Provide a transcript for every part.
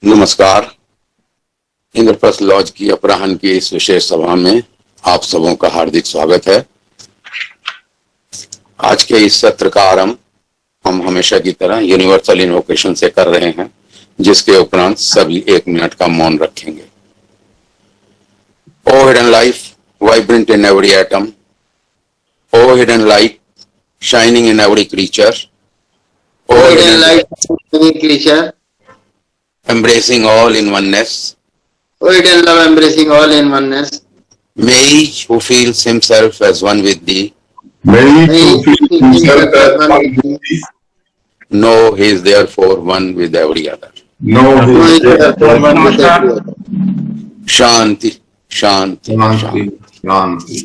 नमस्कार। इंद्रप्रस्थ लॉज की अपराह्न की इस विशेष सभा में आप सबों का हार्दिक स्वागत है। आज के इस सत्र का आरंभ हम हमेशा की तरह यूनिवर्सल इन्वोकेशन से कर रहे हैं, जिसके उपरांत सभी 1 मिनट का मौन रखेंगे। O hidden life vibrant in every atom, O hidden light shining in every creature, O hidden light in every creature, embracing all in oneness, O hidden love embracing all in oneness, may each who feels himself as one with thee May may each who feels himself as one with thee know he is therefore one with every other. know know he each is other therefore one one with every other. Shanti Shanti Shanti, Shanti. Shanti.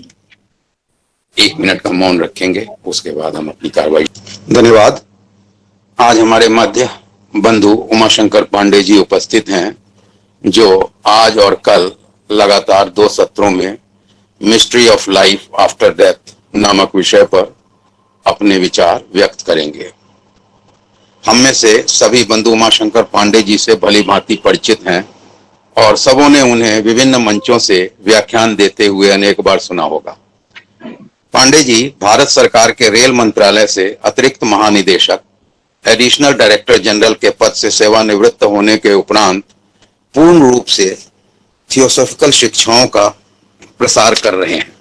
1 minute का मौन रखेंगे, उसके बाद हम अपनी कार्रवाई। धन्यवाद। आज हमारे मध्य बंधु उमाशंकर पांडे जी उपस्थित हैं, जो आज और कल लगातार 2 सत्रों में mystery of life after death नामक विषय पर अपने विचार व्यक्त करेंगे। हम में से सभी बंधु उमाशंकर पांडे जी से भली भांति परिचित हैं और सबों ने उन्हें विभिन्न मंचों से व्याख्यान देते हुए अनेक बार सुना होगा। पांडे जी भारत सरकार के रेल मंत्रालय से अतिरिक्त महानिदेशक एडिशनल डायरेक्टर जनरल के पद से सेवानिवृत्त होने के उपरांत पूर्ण रूप से थियोसॉफिकल शिक्षाओं का प्रसार कर रहे हैं।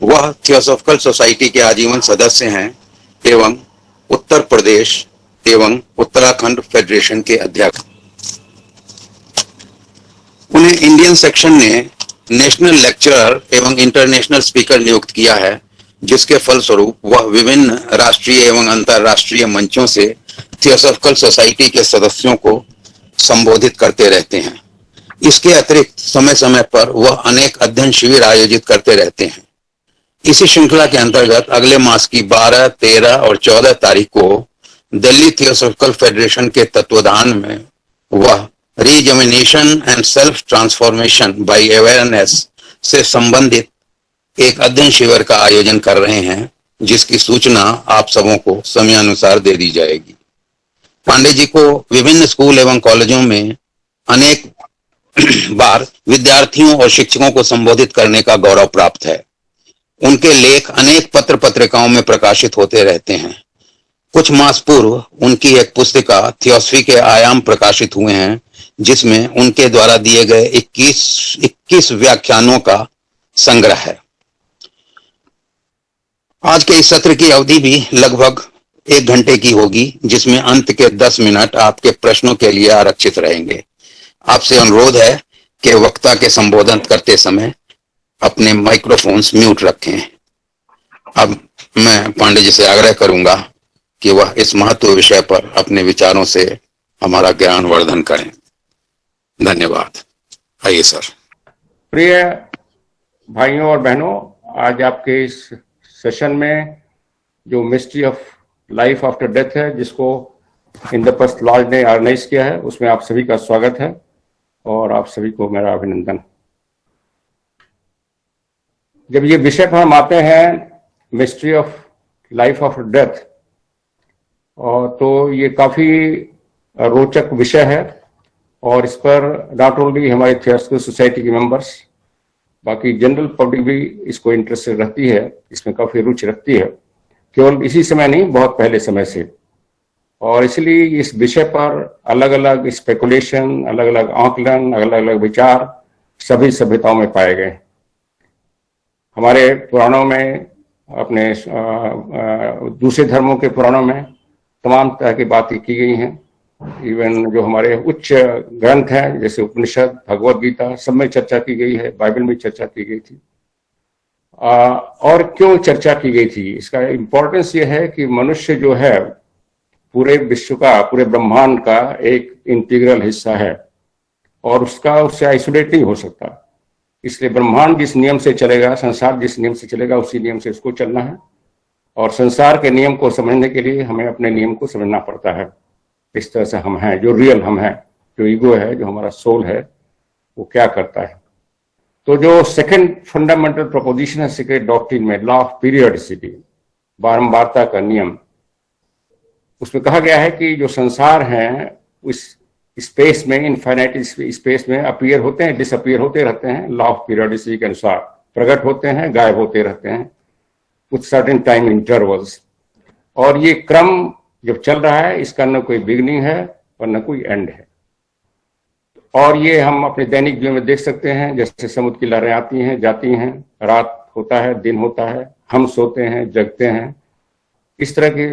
वह थियोसॉफिकल सोसाइटी के आजीवन सदस्य हैं एवं उत्तर प्रदेश एवं उत्तराखंड फेडरेशन के अध्यक्ष। उन्हें इंडियन सेक्शन ने नेशनल लेक्चरर एवं इंटरनेशनल स्पीकर नियुक्त किया है, जिसके फलस्वरूप वह विभिन्न राष्ट्रीय एवं अंतर्राष्ट्रीय मंचों से थियोसॉफिकल सोसाइटी के सदस्यों को संबोधित करते रहते हैं। इसके अतिरिक्त समय समय पर वह अनेक अध्ययन शिविर आयोजित करते रहते हैं। इसी श्रृंखला के अंतर्गत अगले मास की 12, 13 और 14 तारीख को दिल्ली थियोसॉफिकल फेडरेशन के तत्वाधान में वह regeneration and self transformation by awareness से संबंधित एक अध्ययन शिविर का आयोजन कर रहे हैं, जिसकी सूचना आप सबों को समयानुसार दे दी जाएगी। पांडे जी को विभिन्न स्कूल एवं कॉलेजों में अनेक बार विद्यार्थियों और शिक्षकों को संबोधित करने का गौरव प्राप्त है। उनके लेख अनेक पत्र पत्रिकाओं में प्रकाशित होते रहते हैं। कुछ मास पूर्व उनकी एक पुस्तिका थियोसफी के आयाम प्रकाशित हुए हैं, जिसमें उनके द्वारा दिए गए 21 व्याख्यानों का संग्रह है। आज के इस सत्र की अवधि भी लगभग 1 घंटे की होगी, जिसमें अंत के 10 मिनट आपके प्रश्नों के लिए आरक्षित रहेंगे। आपसे अनुरोध है कि वक्ता के संबोधन करते समय अपने माइक्रोफोन्स म्यूट रखें। अब मैं पांडे जी से आग्रह करूंगा कि वह इस महत्व विषय पर अपने विचारों से हमारा ज्ञान वर्धन करें। धन्यवाद। आइए सर। प्रिय भाइयों और बहनों, आज आपके इस सेशन में जो mystery of life after death है, जिसको इंद्रप्रस्थ लॉज ने ऑर्गेनाइज किया है, उसमें आप सभी का स्वागत है और आप सभी को मेरा अभिनंदन। जब ये विषय पर हम आते हैं, mystery of life after death, और तो ये काफी रोचक विषय है और इस पर नॉट ओनली हमारे थियोसॉफिकल सोसाइटी के मेंबर्स, बाकी जनरल पब्लिक भी इसको इंटरेस्टेड रहती है, इसमें काफी रुचि रखती है। केवल इसी समय नहीं, बहुत पहले समय से। और इसलिए इस विषय पर अलग अलग स्पेकुलेशन, अलग अलग आंकलन, अलग अलग विचार सभी सभ्यताओं में पाए गए। हमारे पुराणों में, अपने दूसरे धर्मों के पुराणों में तमाम तरह की बातें की गई हैं। इवन जो हमारे उच्च ग्रंथ हैं, जैसे उपनिषद, भगवत गीता, सब में चर्चा की गई है, बाइबल में चर्चा की गई थी। और क्यों चर्चा की गई थी, इसका इम्पोर्टेंस ये है कि मनुष्य जो है पूरे विश्व का, पूरे ब्रह्मांड का एक इंटीग्रल हिस्सा है और उससे आइसोलेट नहीं हो सकता। इसलिए ब्रह्मांड जिस नियम से चलेगा, संसार जिस नियम से चलेगा, उसी नियम से उसको चलना है। और संसार के नियम को समझने के लिए हमें अपने नियम को समझना पड़ता है। इस तरह से हम हैं, जो रियल हम हैं, जो ईगो है, जो हमारा सोल है, वो क्या करता है। तो जो सेकंड फंडामेंटल प्रोपोजिशन है सीक्रेट डॉक्ट्रिन में, लॉ ऑफ पीरियडिसिटी, बारंबारता का नियम, उसमें कहा गया है कि जो संसार है, उस स्पेस में, इनफाइनाइट स्पेस में अपीयर होते हैं, डिसअपीयर होते रहते हैं, लॉ ऑफ पीरियोडिसिटी के अनुसार प्रकट होते हैं, गायब होते रहते हैं कुछ सर्टेन टाइम इंटरवल्स। और ये क्रम जब चल रहा है, इसका न कोई बिगनिंग है और न कोई एंड है। और ये हम अपने दैनिक जीवन में देख सकते हैं, जैसे समुद्र की लहरें आती हैं जाती हैं, रात होता है, दिन होता है, हम सोते हैं, जगते हैं, इस तरह की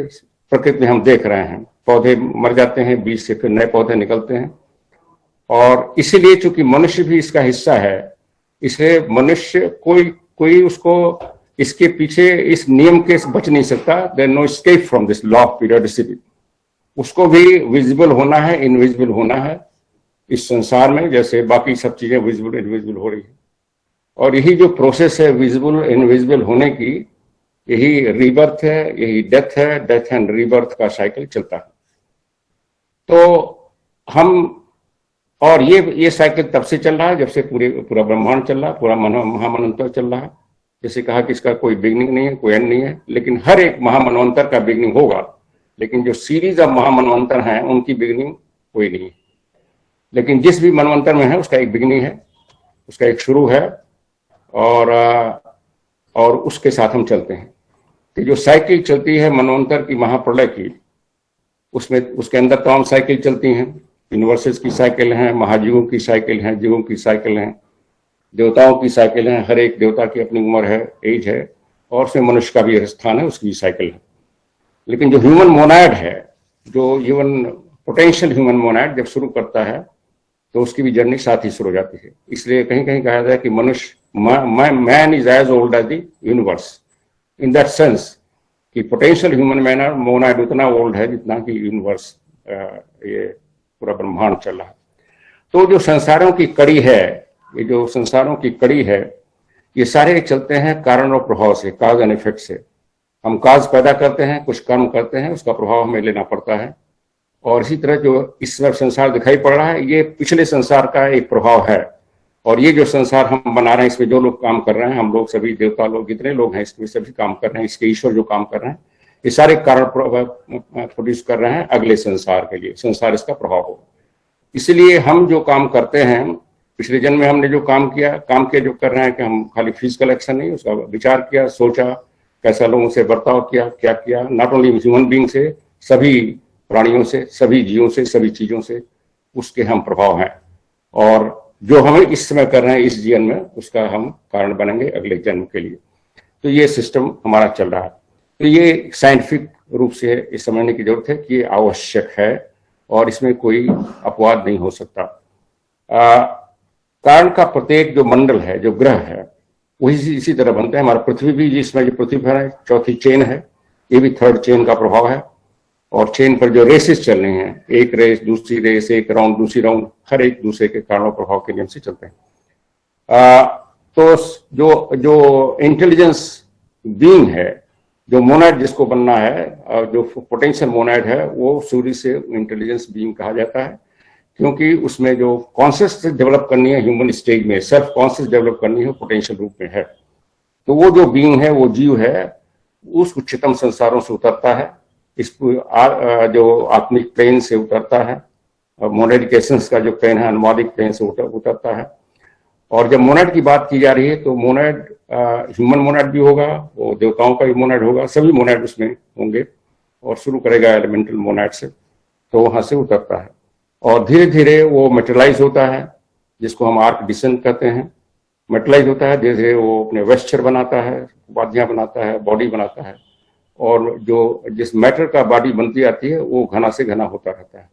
प्रकृति में हम देख रहे हैं। पौधे मर जाते हैं, बीज से फिर नए पौधे निकलते हैं। और इसीलिए चूंकि मनुष्य भी इसका हिस्सा है, इसलिए मनुष्य कोई उसको इसके पीछे इस नियम के बच नहीं सकता। There no escape from this law of periodicity. उसको भी विजिबल होना है, इनविजिबल होना है इस संसार में, जैसे बाकी सब चीजें विजिबल इनविजिबल हो रही है। और यही जो प्रोसेस है विजिबल इनविजिबल होने की, यही रीबर्थ है, यही डेथ है, डेथ एंड रीबर्थ का साइकिल चलता है। तो हम, और ये साइकिल तब से चल रहा है जब से पूरा ब्रह्मांड चल रहा है, पूरा महामन्वंतर चल रहा है। जैसे कहा कि इसका कोई बिगनिंग नहीं है, कोई एंड नहीं है, लेकिन हर एक महामन्वंतर का बिगनिंग होगा। लेकिन जो सीरीज ऑफ महामन्वंतर हैं उनकी बिगनिंग कोई नहीं है। लेकिन जिस भी मनवंतर में है उसका एक बिगनिंग है, उसका एक शुरू है, और उसके साथ हम चलते हैं। तो जो साइकिल चलती है मनवंतर की, महाप्रलय की, उसमें उसके अंदर तमाम साइकिल चलती हैं। यूनिवर्सेस की साइकिल हैं, महाजीवों की साइकिल हैं, जीवों की साइकिल हैं, देवताओं की साइकिल हैं। हर एक देवता की अपनी उम्र है, एज है, और उसमें मनुष्य का भी स्थान है, उसकी भी साइकिल है। लेकिन जो ह्यूमन मोनाड है, जो ह्यूमन पोटेंशियल ह्यूमन मोनाड जब शुरू करता है तो उसकी भी जर्नी साथ ही शुरू हो जाती है। इसलिए कहीं कहीं कहा जाता है कि मनुष्य, man is as old as the universe, in that sense कि पोटेंशियल ह्यूमन मोनाड उतना ओल्ड है जितना कि यूनिवर्स, ये पूरा ब्रह्मांड चल रहा है। तो जो संसारों की कड़ी है, ये जो संसारों की कड़ी है, ये सारे चलते हैं कारण और प्रभाव से, काज एंड इफेक्ट से। हम काज पैदा करते हैं, कुछ कर्म करते हैं, उसका प्रभाव हमें लेना पड़ता है। और इसी तरह जो इस समय संसार दिखाई पड़ रहा है, ये पिछले संसार का एक प्रभाव है। और ये जो संसार हम बना रहे हैं, इसमें जो लोग काम कर रहे हैं, हम लोग सभी देवता लोग, जितने लोग हैं इसमें सभी काम कर रहे हैं, इसके ईश्वर जो काम कर रहे हैं, ये सारे कारण प्रोड्यूस कर रहे हैं अगले संसार के लिए। संसार इसका प्रभाव होगा। इसलिए हम जो काम करते हैं, पिछले जन्म में हमने जो काम के जो कर रहे हैं, कि हम खाली फिजिकल एक्शन नहीं, उसका विचार किया, सोचा, कैसा लोगों से बर्ताव किया, क्या किया, नॉट ओनली ह्यूमन बीइंग से, सभी प्राणियों से, सभी जीवों से, सभी चीजों से, उसके हम प्रभाव हैं। और जो हमें इस समय कर रहे हैं इस जीवन में, उसका हम कारण बनेंगे अगले जन्म के लिए। तो ये सिस्टम हमारा चल रहा है। तो ये साइंटिफिक रूप से इस समझने की जरूरत है कि ये आवश्यक है और इसमें कोई अपवाद नहीं हो सकता। कारण का प्रत्येक जो मंडल है, जो ग्रह है, वही इसी तरह बनते हैं। हमारा पृथ्वी भी, जिसमें जो पृथ्वी पर है, चौथी चेन है, ये भी थर्ड चेन का प्रभाव है। और चेन पर जो रेसेस चल रही हैं, एक रेस दूसरी रेस, एक राउंड दूसरी राउंड, हर एक दूसरे के कारण और प्रभाव के नियम से चलते हैं। तो जो इंटेलिजेंस बीइंग है, जो मोनाड जिसको बनना है, और जो पोटेंशियल मोनाड है, वो सूर्य से इंटेलिजेंस बीइंग कहा जाता है। क्योंकि उसमें जो कॉन्शियसनेस डेवलप करनी है ह्यूमन स्टेज में, सेल्फ कॉन्शियस डेवलप करनी है, पोटेंशियल रूप में है। तो वो जो बीइंग है, वो जीव है, उस उच्चतम संसारों से उतरता है, इस जो आत्मिक प्लेन से उतरता है, और मोनेडिक एसेंस का जो प्लेन है, अनुवादिक प्लेन से उतरता है। और जब मोनेड की बात की जा रही है, तो मोनेड ह्यूमन मोनेड भी होगा, वो देवताओं का भी मोनेड होगा, सभी मोनेड उसमें होंगे, और शुरू करेगा एलिमेंटल मोनेड से, तो वहां से उतरता है। और धीरे धीरे वो मेटलाइज होता है, जिसको हम आर्क डिसेंट कहते हैं। मेटलाइज होता है, धीरे धीरे वो अपने वेस्चर बनाता है, उपाधियां बनाता है, बॉडी बनाता है। और जो जिस मैटर का बॉडी बनती आती है, वो घना से घना होता रहता है।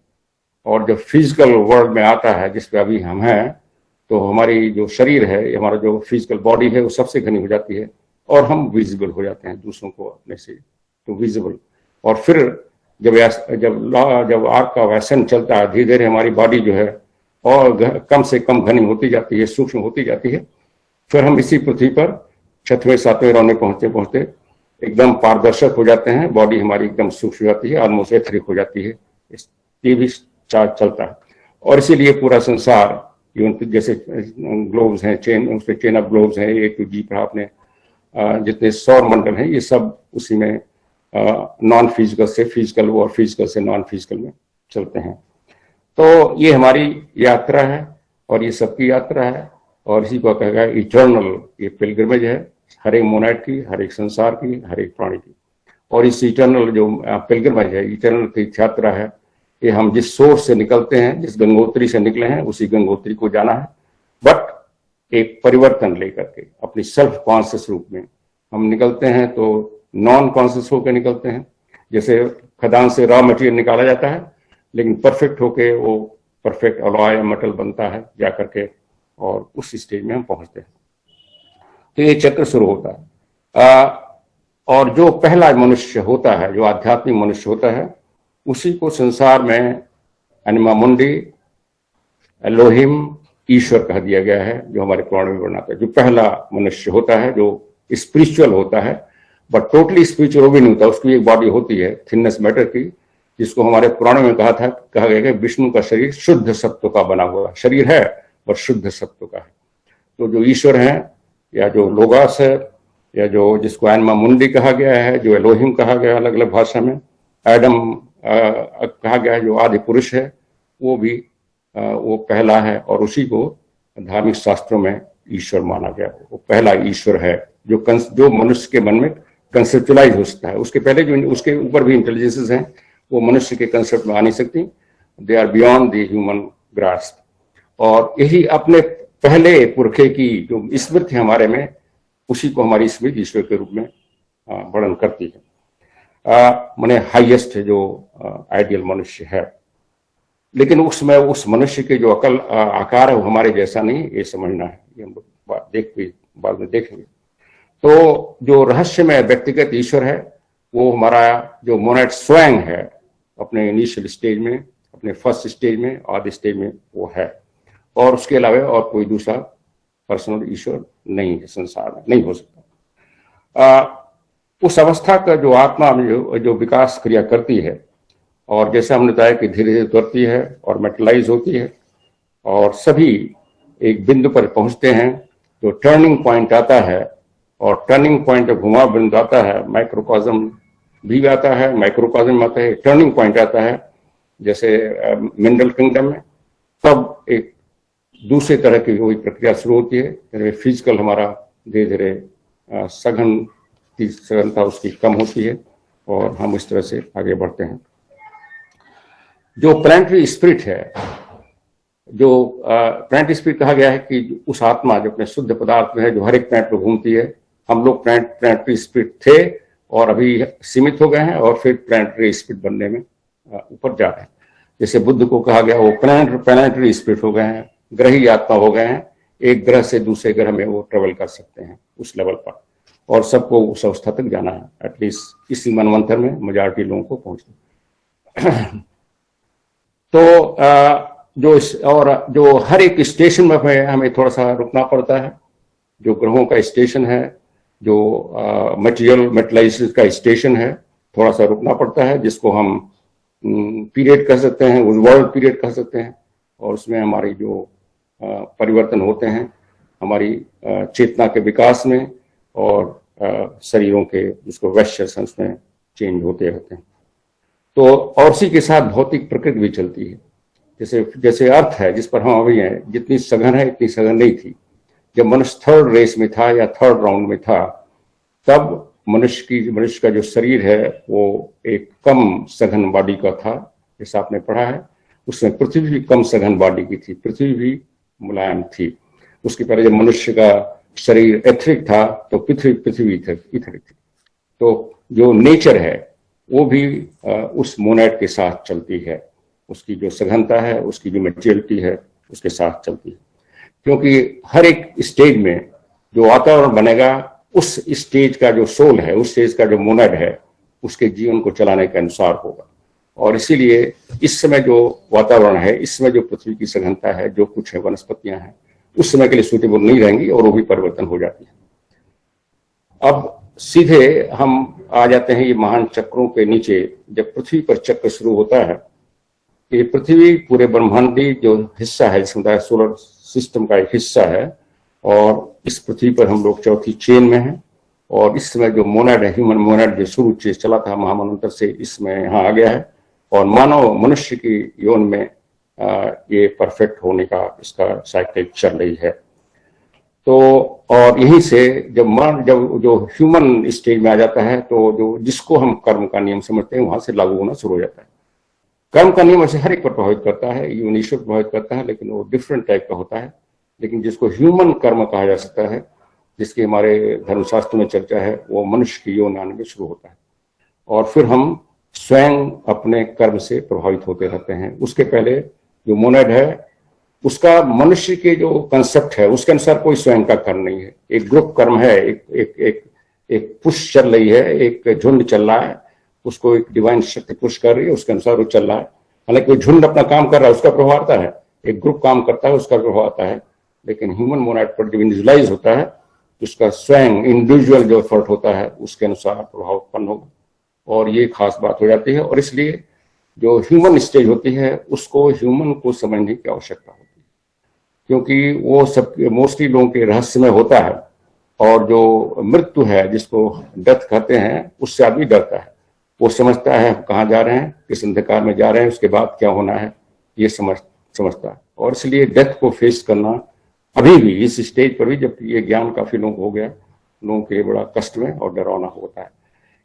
और जब फिजिकल वर्ल्ड में आता है, जिस पे अभी हम हैं, तो हमारी जो शरीर है, हमारा जो फिजिकल बॉडी है, वो सबसे घनी हो जाती है, और हम विजिबल हो जाते हैं दूसरों को अपने से, तो विजिबल। और फिर जब आर्क का वैसन चलता है, धीरे धीरे हमारी बॉडी जो है और कम से कम घनी होती जाती है, सूक्ष्म होती जाती है। फिर हम इसी पृथ्वी पर 6वें 7वें राउंड में पहुंचते पहुंचते एकदम पारदर्शक हो जाते हैं, बॉडी हमारी एकदम सूक्ष्म हो जाती है, ऑलमोस्ट एथरिक हो जाती है। ये भी चार्ज चलता है। और इसीलिए पूरा संसार, इवन जैसे ग्लोब्स हैं, उसमें चेन ऑफ ग्लोब्स हैं, A to G पर आपने जितने सौर मंडल हैं, ये सब उसी में नॉन फिजिकल से फिजिकल और फिजिकल से नॉन फिजिकल में चलते हैं। तो ये हमारी यात्रा है और ये सबकी यात्रा है, और इसी को कहेगा इटर्नल, ये पिलग्रिमेज है हर एक मोनाइट की, हर एक संसार की, हर एक प्राणी की। और इस इटर्नल जो पिलग्रिमेज है, इटर्नल तीर्थ यात्रा है, ये हम जिस सोर्स से निकलते हैं, जिस गंगोत्री से निकले हैं, उसी गंगोत्री को जाना है, बट एक परिवर्तन लेकर के अपनी सेल्फ कॉन्शियस रूप में हम निकलते हैं। तो नॉन कॉन्शियस होकर निकलते हैं, जैसे खदान से रॉ मटेरियल निकाला जाता है, लेकिन परफेक्ट होके वो परफेक्ट अलॉय मेटल बनता है जा करके, और उस स्टेज में हम पहुंचते हैं। तो ये चक्र शुरू होता है। और जो पहला मनुष्य होता है, जो आध्यात्मिक मनुष्य होता है, उसी को संसार में एनिमा मुंडी, एलोहिम, ईश्वर कह दिया गया है, जो हमारे पुराण में बनाता है। जो पहला मनुष्य होता है जो स्पिरिचुअल होता है, बट टोटली स्पिरिचुअल वो भी नहीं होता, उसकी एक बॉडी होती है थिननेस मैटर की, जिसको हमारे पुराणों में कहा गया कि विष्णु का शरीर शुद्ध सत्व का बना हुआ शरीर है और शुद्ध सत्व का है। तो जो ईश्वर है, या जो लोगास है, या जो जिसको एनिमा मुंडी कहा गया है, जो एलोहिम कहा गया अलग अलग भाषा में, एडम कहा गया है जो आदि पुरुष है, वो भी वो पहला है, और उसी को धार्मिक शास्त्रों में ईश्वर माना गया। वो पहला ईश्वर है जो मनुष्य के मन में कंसेप्चुलाइज हो सकता है। उसके पहले जो उसके ऊपर भी इंटेलिजेंसेस हैं, वो मनुष्य के कंसेप्ट में आ नहीं सकती, they are beyond the human grasp. और यही अपने पहले पुरखे की जो स्मृति है हमारे में, उसी को हमारी स्मृति ईश्वर के रूप में वर्णन करती है। माने हाईएस्ट जो आइडियल मनुष्य है, लेकिन उसमें उस मनुष्य के जो अकल आकार है वो हमारे जैसा नहीं, ये समझना है, ये हम लोग बाद में देखेंगे। तो जो रहस्य में व्यक्तिगत ईश्वर है, वो हमारा जो मोनाइट स्वयं है, अपने इनिशियल स्टेज में, अपने फर्स्ट स्टेज में, आदि स्टेज में वो है, और उसके अलावा और कोई दूसरा पर्सनल ईश्वर नहीं है संसार में, नहीं हो सकता। उस अवस्था का जो आत्मा में जो विकास क्रिया करती है, और जैसे हमने बताया कि धीरे धीरे उतरती है और मेटलाइज होती है, और सभी एक बिंदु पर पहुंचते हैं, जो टर्निंग पॉइंट आता है, और टर्निंग पॉइंट जब घुमाव बिंदु आता है, माइक्रोकॉज्म भी आता है, माइक्रोकॉज्म आता है, टर्निंग पॉइंट आता है, जैसे मिनरल किंगडम में, तब एक दूसरे तरह की कोई प्रक्रिया शुरू होती है। फिजिकल हमारा धीरे धीरे सघनता उसकी कम होती है, और हम इस तरह से आगे बढ़ते हैं। जो प्लानिटरी स्पिरिट है, जो प्लानिटरी स्पिरिट कहा गया है कि उस आत्मा जो अपने शुद्ध पदार्थ में है, जो हर एक प्लैनेट पर घूमती है। हम लोग प्लानिटरी स्पिरिट थे और अभी सीमित हो गए हैं, और फिर प्लानिटरी स्पिरिट बनने में ऊपर जा रहे हैं। जैसे बुद्ध को कहा गया वो प्लानिटरी स्पिरिट हो गए हैं, ग्रही आत्मा हो गए हैं, एक ग्रह से दूसरे ग्रह में वो ट्रेवल कर सकते हैं उस लेवल पर, और सबको उस अवस्था तक जाना है। एटलीस्ट इसी मनवंतर में मेजॉरिटी लोगों को पहुंचना। तो जो हर एक स्टेशन में हमें थोड़ा सा रुकना पड़ता है। जो ग्रहों का स्टेशन है, जो मेटलाइजेशन का स्टेशन है, थोड़ा सा रुकना पड़ता है, जिसको हम पीरियड कह सकते हैं, वर्ल्ड पीरियड कह सकते हैं। और उसमें हमारी जो परिवर्तन होते हैं, हमारी चेतना के विकास में, और शरीरों के जिसको वैश्य संस में चेंज होते रहते हैं। तो और उसी के साथ भौतिक प्रकृति भी चलती है। जैसे अर्थ है जिस पर हम अभी हैं, जितनी सघन है इतनी सघन नहीं थी। जब मनुष्य थर्ड रेस में था या थर्ड राउंड में था, तब मनुष्य का जो शरीर है वो एक कम सघन बॉडी का था, जैसा आपने पढ़ा है। उसमें पृथ्वी भी कम सघन बॉडी की थी, पृथ्वी भी मुलायम थी। उसके पहले जब मनुष्य का शरीर एथरिक था, तो पृथ्वी इथरिक थी। तो जो नेचर है वो भी उस मोनेट के साथ चलती है, उसकी जो सघनता है, उसकी जो मेच्योरिटी है, उसके साथ चलती है। क्योंकि हर एक स्टेज में जो वातावरण बनेगा, उस स्टेज का जो सोल है, उस स्टेज का जो मोनेट है, उसके जीवन को चलाने के अनुसार होगा। और इसीलिए इस समय जो वातावरण है, इस समय जो पृथ्वी की सघनता है, जो कुछ है वनस्पतियां हैं, उस समय के लिए सूटेबल नहीं रहेंगी, और वो भी परिवर्तन हो जाती है। अब सीधे हम आ जाते हैं ये महान चक्रों के नीचे। जब पृथ्वी पर चक्र शुरू होता है, ये पृथ्वी पूरे ब्रह्मांडी जो हिस्सा है, जिसमें सोलर सिस्टम का एक हिस्सा है, और इस पृथ्वी पर हम लोग चौथी चेन में हैं। और इस समय जो मोनेट है, ह्यूमन मोनेट, जो शुरू से चला था महामन्वंतर से, इसमें यहाँ आ गया है, और मानव मनुष्य की यौन में ये परफेक्ट होने का इसका साइकिल चल रही है। तो और यहीं से जब जो ह्यूमन स्टेज में आ जाता है तो जो जिसको हम कर्म का नियम समझते हैं वहां से लागू होना शुरू हो जाता है। कर्म का नियम ऐसे हर एक पर प्रभावित करता है, ये ईश्वर प्रभावित करता है, लेकिन वो डिफरेंट टाइप का होता है। लेकिन जिसको ह्यूमन कर्म कहा जा सकता है, जिसकी हमारे धर्मशास्त्र में चर्चा है, वो मनुष्य की योनि आने में शुरू होता है और फिर हम स्वयं अपने कर्म से प्रभावित होते रहते हैं। उसके पहले जो मोनेड है उसका मनुष्य के जो कंसेप्ट है उसके अनुसार कोई स्वयं का कर्म नहीं है। एक ग्रुप कर्म है, एक पुश चल रही है, एक झुंड चल रहा है, उसको एक डिवाइन शक्ति पुश कर रही है, उसके अनुसार वो चल रहा है। हालांकि कोई झुंड अपना काम कर रहा है उसका प्रभाव आता है, एक ग्रुप काम करता है उसका प्रभाव आता है, लेकिन ह्यूमन मोनाइड पर जब इंडिविजुअलाइज होता है उसका स्वयं इंडिविजुअल जो एफर्ट होता है उसके अनुसार प्रभाव उत्पन्न होगा और ये खास बात हो जाती है। और इसलिए जो ह्यूमन स्टेज होती है उसको ह्यूमन को समझने की आवश्यकता होती है, क्योंकि वो सब मोस्टली लोगों के रहस्य में होता है। और जो मृत्यु है जिसको डेथ कहते हैं उससे आदमी डरता है, वो समझता है हम कहाँ जा रहे हैं, किस अंधकार में जा रहे हैं, उसके बाद क्या होना है, ये समझता है। और इसलिए डेथ को फेस करना अभी भी इस स्टेज पर भी, जबकि ये ज्ञान काफी लोगों को हो गया, लोगों के बड़ा कष्ट में और डरावना होता है।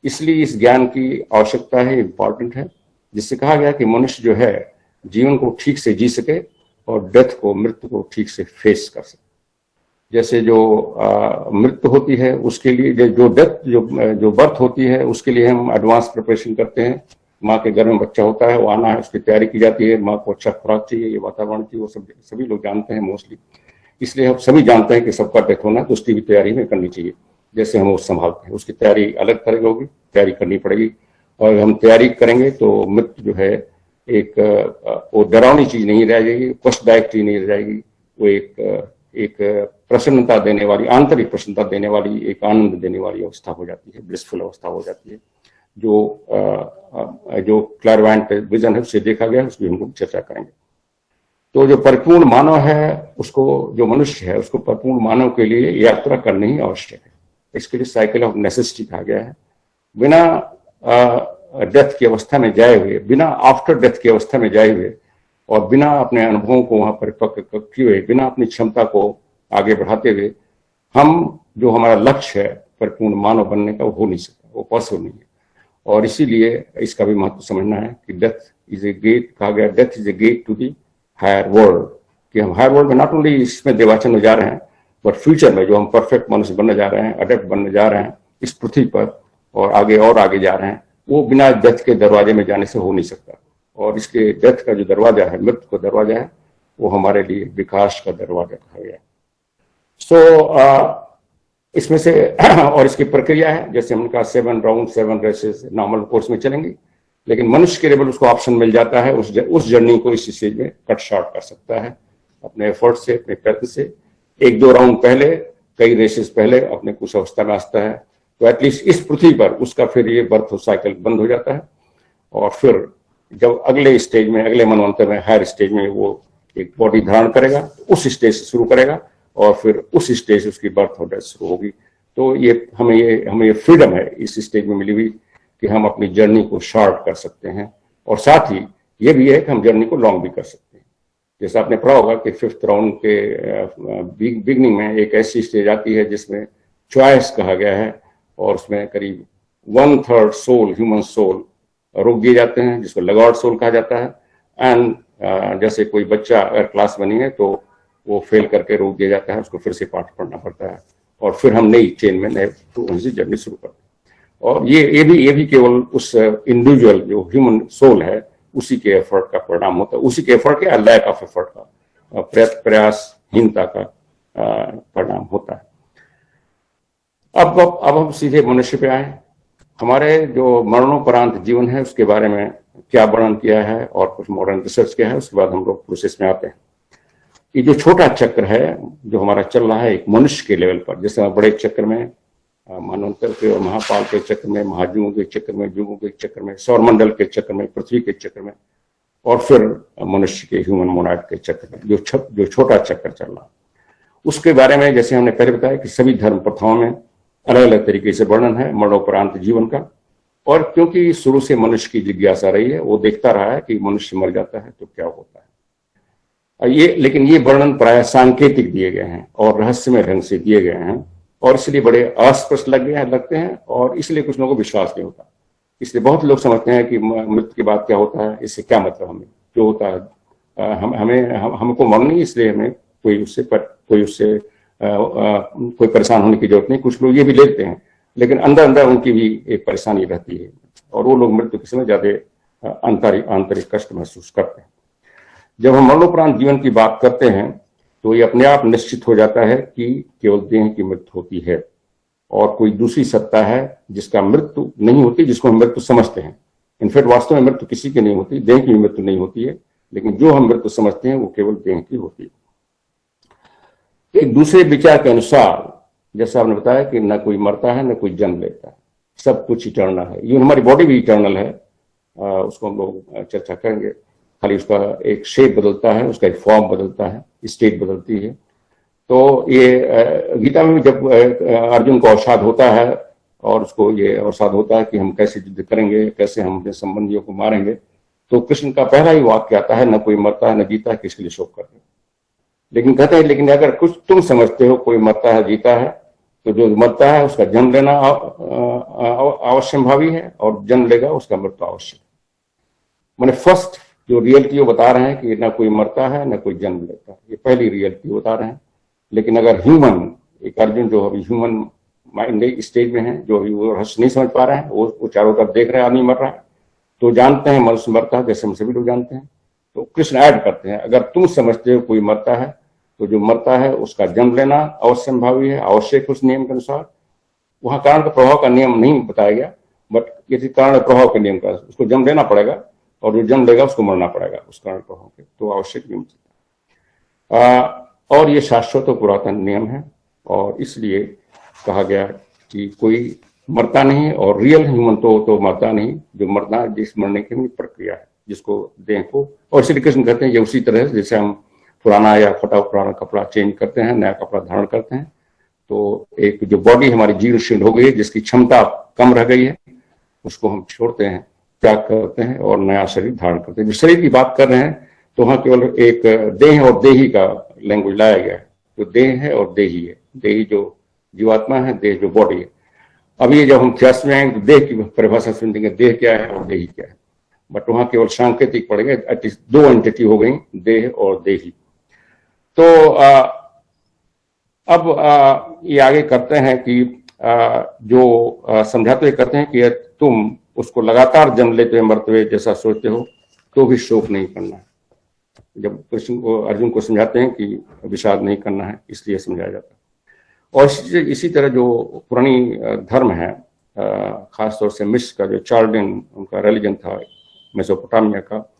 इसलिए इस ज्ञान की आवश्यकता है, इम्पॉर्टेंट है, जिससे कहा गया कि मनुष्य जो है जीवन को ठीक से जी सके और डेथ को, मृत्यु को ठीक से फेस कर सके। जैसे जो मृत्यु होती है उसके लिए जो डेथ जो बर्थ होती है उसके लिए हम एडवांस प्रिपरेशन करते हैं। माँ के घर में बच्चा होता है, वो आना है, उसकी तैयारी की जाती है, माँ को अच्छा खुराक चाहिए, ये वातावरण चाहिए, वो सभी लोग जानते हैं मोस्टली। इसलिए हम सभी जानते हैं कि सबका डेथ होना है तो उसकी भी तैयारी में करनी चाहिए। जैसे हम वो संभालते हैं, उसकी तैयारी अलग तरह की होगी, तैयारी करनी पड़ेगी। और हम तैयारी करेंगे तो मृत्यु जो है एक वो डरावनी चीज नहीं रह जाएगी, कष्टदायक चीज नहीं रह जाएगी, वो एक प्रसन्नता देने वाली, आंतरिक प्रसन्नता देने वाली, एक आनंद देने वाली अवस्था हो जाती है, ब्लिसफुल अवस्था हो जाती है। जो क्लैरवायंट विजन है उससे देखा गया, उसकी हम लोग चर्चा करेंगे। तो जो परिपूर्ण मानव है उसको, जो मनुष्य है उसको परिपूर्ण मानव के लिए यात्रा करनी ही आवश्यक है। इसके लिए साइकिल ऑफ नेसेसिटी कहा गया है। बिना डेथ की अवस्था में जाए हुए, बिना आफ्टर डेथ की अवस्था में जाए हुए और बिना अपने अनुभवों को वहां परिपक्व किए हुए, बिना अपनी क्षमता को आगे बढ़ाते हुए हम जो हमारा लक्ष्य है परिपूर्ण मानव बनने का, वो हो नहीं सकता, वो पॉसिबल नहीं है। और इसीलिए इसका भी महत्व समझना है कि डेथ इज ए गेट, कहा गया death is a gate to the higher world, कि हम हायर वर्ल्ड में नॉट ओनली इसमें देवाचन में जा रहे हैं, बट फ्यूचर में जो हम परफेक्ट मनुष्य बनने जा रहे हैं, अडेप्ट बनने जा रहे हैं इस पृथ्वी पर और आगे जा रहे हैं, वो बिना डेथ के दरवाजे में जाने से हो नहीं सकता। और इसके डेथ का जो दरवाजा है, मृत्यु का दरवाजा है, वो हमारे लिए विकास का दरवाजा कहा गया। इसमें से और इसकी प्रक्रिया है, जैसे हमने कहा 7 राउंड 7 रेसेस नॉर्मल कोर्स में चलेंगी, लेकिन मनुष्य के लेवल उसको ऑप्शन मिल जाता है, उस जर्नी को इस स्टेज में कट शॉर्ट कर सकता है अपने एफर्ट से, अपने प्रयत्न से। 1-2 राउंड पहले, कई रेसेस पहले अपने कुछ अवस्था में आता है, तो एटलीस्ट इस पृथ्वी पर उसका फिर ये बर्थ साइकिल बंद हो जाता है। और फिर जब अगले स्टेज में, अगले मनवंतर में, हायर स्टेज में वो एक बॉडी धारण करेगा, तो उस स्टेज से शुरू करेगा और फिर उस स्टेज से उसकी बर्थ और डेथ शुरू होगी। तो ये हमें ये फ्रीडम है इस स्टेज में मिली हुई कि हम अपनी जर्नी को शॉर्ट कर सकते हैं, और साथ ही ये भी है कि हम जर्नी को लॉन्ग भी कर सकते हैं। जैसे आपने पढ़ा होगा कि 5th राउंड के बिगनिंग में एक ऐसी स्टेज आती है जिसमें चॉइस कहा गया है, और उसमें करीब 1/3 सोल, ह्यूमन सोल रोक दिए जाते हैं, जिसको लगॉर्ड सोल कहा जाता है। एंड जैसे कोई बच्चा अगर क्लास बनी है तो वो फेल करके रोक दिया जाता है, उसको फिर से पाठ पढ़ना पड़ता है, और फिर हम नई चेन में नए जर्नी शुरू करते हैं। और ये भी केवल उस इंडिविजुअल जो ह्यूमन सोल है उसी के एफर्ट का परिणाम होता है, उसी के एफर्ट के लैक ऑफ एफर्ट का, प्रयासहीनता का परिणाम होता है। अब हम सीधे मनुष्य पे आए। हमारे जो मरणोपरांत जीवन है उसके बारे में क्या वर्णन किया है और कुछ मॉडर्न रिसर्च किया है, उसके बाद हम लोग प्रोसेस में आते हैं। ये जो छोटा चक्र है जो हमारा चल रहा है एक मनुष्य के लेवल पर, जैसे बड़े चक्र में, मानवंतर के और महापाल के चक्र में, महाजुगों के चक्र में, युगों के चक्र में, सौरमंडल के चक्र में, पृथ्वी के चक्र में, और फिर मनुष्य के ह्यूमन मोनाइड के चक्र में जो छोटा चक्र चल रहा है, उसके बारे में जैसे हमने पहले बताया कि सभी धर्म प्रथाओं में अलग अलग तरीके से वर्णन है मरणोपरांत जीवन का। और क्योंकि शुरू से मनुष्य की जिज्ञासा रही है, वो देखता रहा है कि मनुष्य मर जाता है तो क्या होता है, लेकिन ये वर्णन प्राय सांकेतिक दिए गए हैं और रहस्यमय ढंग से दिए गए हैं, और इसलिए बड़े अस्पष्ट लगते हैं, और इसलिए कुछ लोगों को विश्वास नहीं होता। इसलिए बहुत लोग समझते हैं कि मृत्यु के बाद क्या होता है, इससे क्या मतलब, हमें जो होता है हमको मरना नहीं, इसलिए हमें कोई उससे कोई परेशान होने की जरूरत नहीं। कुछ लोग ये भी लेते हैं, लेकिन अंदर अंदर उनकी भी एक परेशानी रहती है, और वो लोग मृत्यु के समय ज्यादा आंतरिक कष्ट महसूस करते हैं। जब हम मरणोपरांत जीवन की बात करते हैं तो ये अपने आप निश्चित हो जाता है कि केवल देह की मृत्यु होती है, और कोई दूसरी सत्ता है जिसका मृत्यु नहीं होती, जिसको हम मृत्यु समझते हैं। इनफैक्ट वास्तव में मृत्यु किसी की नहीं होती, देह की मृत्यु नहीं होती है, लेकिन जो हम मृत्यु समझते हैं वो केवल देह की होती है। एक दूसरे विचार के अनुसार, जैसा आपने बताया कि न कोई मरता है न कोई जन्म लेता है, सब कुछ इटर्नल है। ये हमारी बॉडी भी इटर्नल है, उसको हम लोग चर्चा करेंगे। खाली उसका एक शेप बदलता है, उसका एक फॉर्म बदलता है, स्टेट बदलती है। तो ये गीता में जब अर्जुन को अवसाद होता है और उसको ये अवसाद होता है कि हम कैसे युद्ध करेंगे, कैसे हम अपने संबंधियों को मारेंगे, तो कृष्ण का पहला ही वाक्य आता है, न कोई मरता है न जीता है, किसके लिए शोक कर रहे। लेकिन कहते हैं, लेकिन अगर कुछ तुम समझते हो कोई मरता है जीता है, तो जो मरता है उसका जन्म लेना अवश्यंभावी है, और जन्म लेगा उसका मृत्यु आवश्यक। मैंने फर्स्ट जो रियलिटी वो बता रहे हैं कि ना कोई मरता है ना कोई जन्म लेता है, ये पहली रियलिटी बता रहे हैं। लेकिन अगर ह्यूमन, एक अर्जुन जो अभी ह्यूमन माइंड स्टेज में है, जो अभी वो रहस्य नहीं समझ पा रहे हैं, वो चारों तरफ देख रहे हैं आदमी मर रहा है, तो जानते हैं मनुष्य मरता है, जैसे हम सभी लोग जानते हैं। तो कृष्ण ऐड करते हैं, अगर तुम समझते हो कोई मरता है, तो जो मरता है उसका जन्म लेना अवश्यंभावी है, आवश्यक उस नियम के अनुसार। वहां कारण का प्रभाव का नियम नहीं बताया गया, बट किसी कारण प्रभाव के नियम का, उसको जन्म लेना पड़ेगा, और जो जन्म लेगा उसको मरना पड़ेगा उस कारण प्रभाव के, तो आवश्यक नियम। और ये शाश्वत और पुरातन नियम है, और इसलिए कहा गया कि कोई मरता नहीं, और रियल ह्यूमन तो मरता नहीं। जो मरना, जिस मरने की प्रक्रिया है, जिसको देह को, और श्री कृष्ण कहते हैं ये उसी तरह जैसे हम पुराना या फटा पुराना कपड़ा चेंज करते हैं, नया कपड़ा धारण करते हैं, तो एक जो बॉडी हमारी जीर्ण शीर्ण हो गई है, जिसकी क्षमता कम रह गई है, उसको हम छोड़ते हैं, त्याग करते हैं, और नया शरीर धारण करते हैं। जो शरीर की बात कर रहे हैं, तो वहां केवल एक देह और देही का लैंग्वेज लाया गया है। तो देह है और देही है, देही जो जीवात्मा है, देह जो बॉडी है। अभी जब हम इतिहास में आएंगे तो देह की परिभाषा सुनेंगे, देह क्या है और देही क्या है, बट वहां केवल सांकेतिक पड़ेगा, एटलीस्ट दो एंटिटी हो गई, देह और देही। तो अब ये आगे करते हैं कि जो समझाते हुए कहते हैं कि तुम उसको लगातार जन्म लेते हुए मरते हुए जैसा सोचते हो, तो भी शोक नहीं करना है। जब कृष्ण को, अर्जुन को समझाते हैं कि विषाद नहीं करना है, इसलिए समझाया जाता है। और इसी तरह जो पुरानी धर्म है, खासतौर से मिस्र का जो चार्ल्डिन उनका रिलीजन था, मेसोपोटामिया का,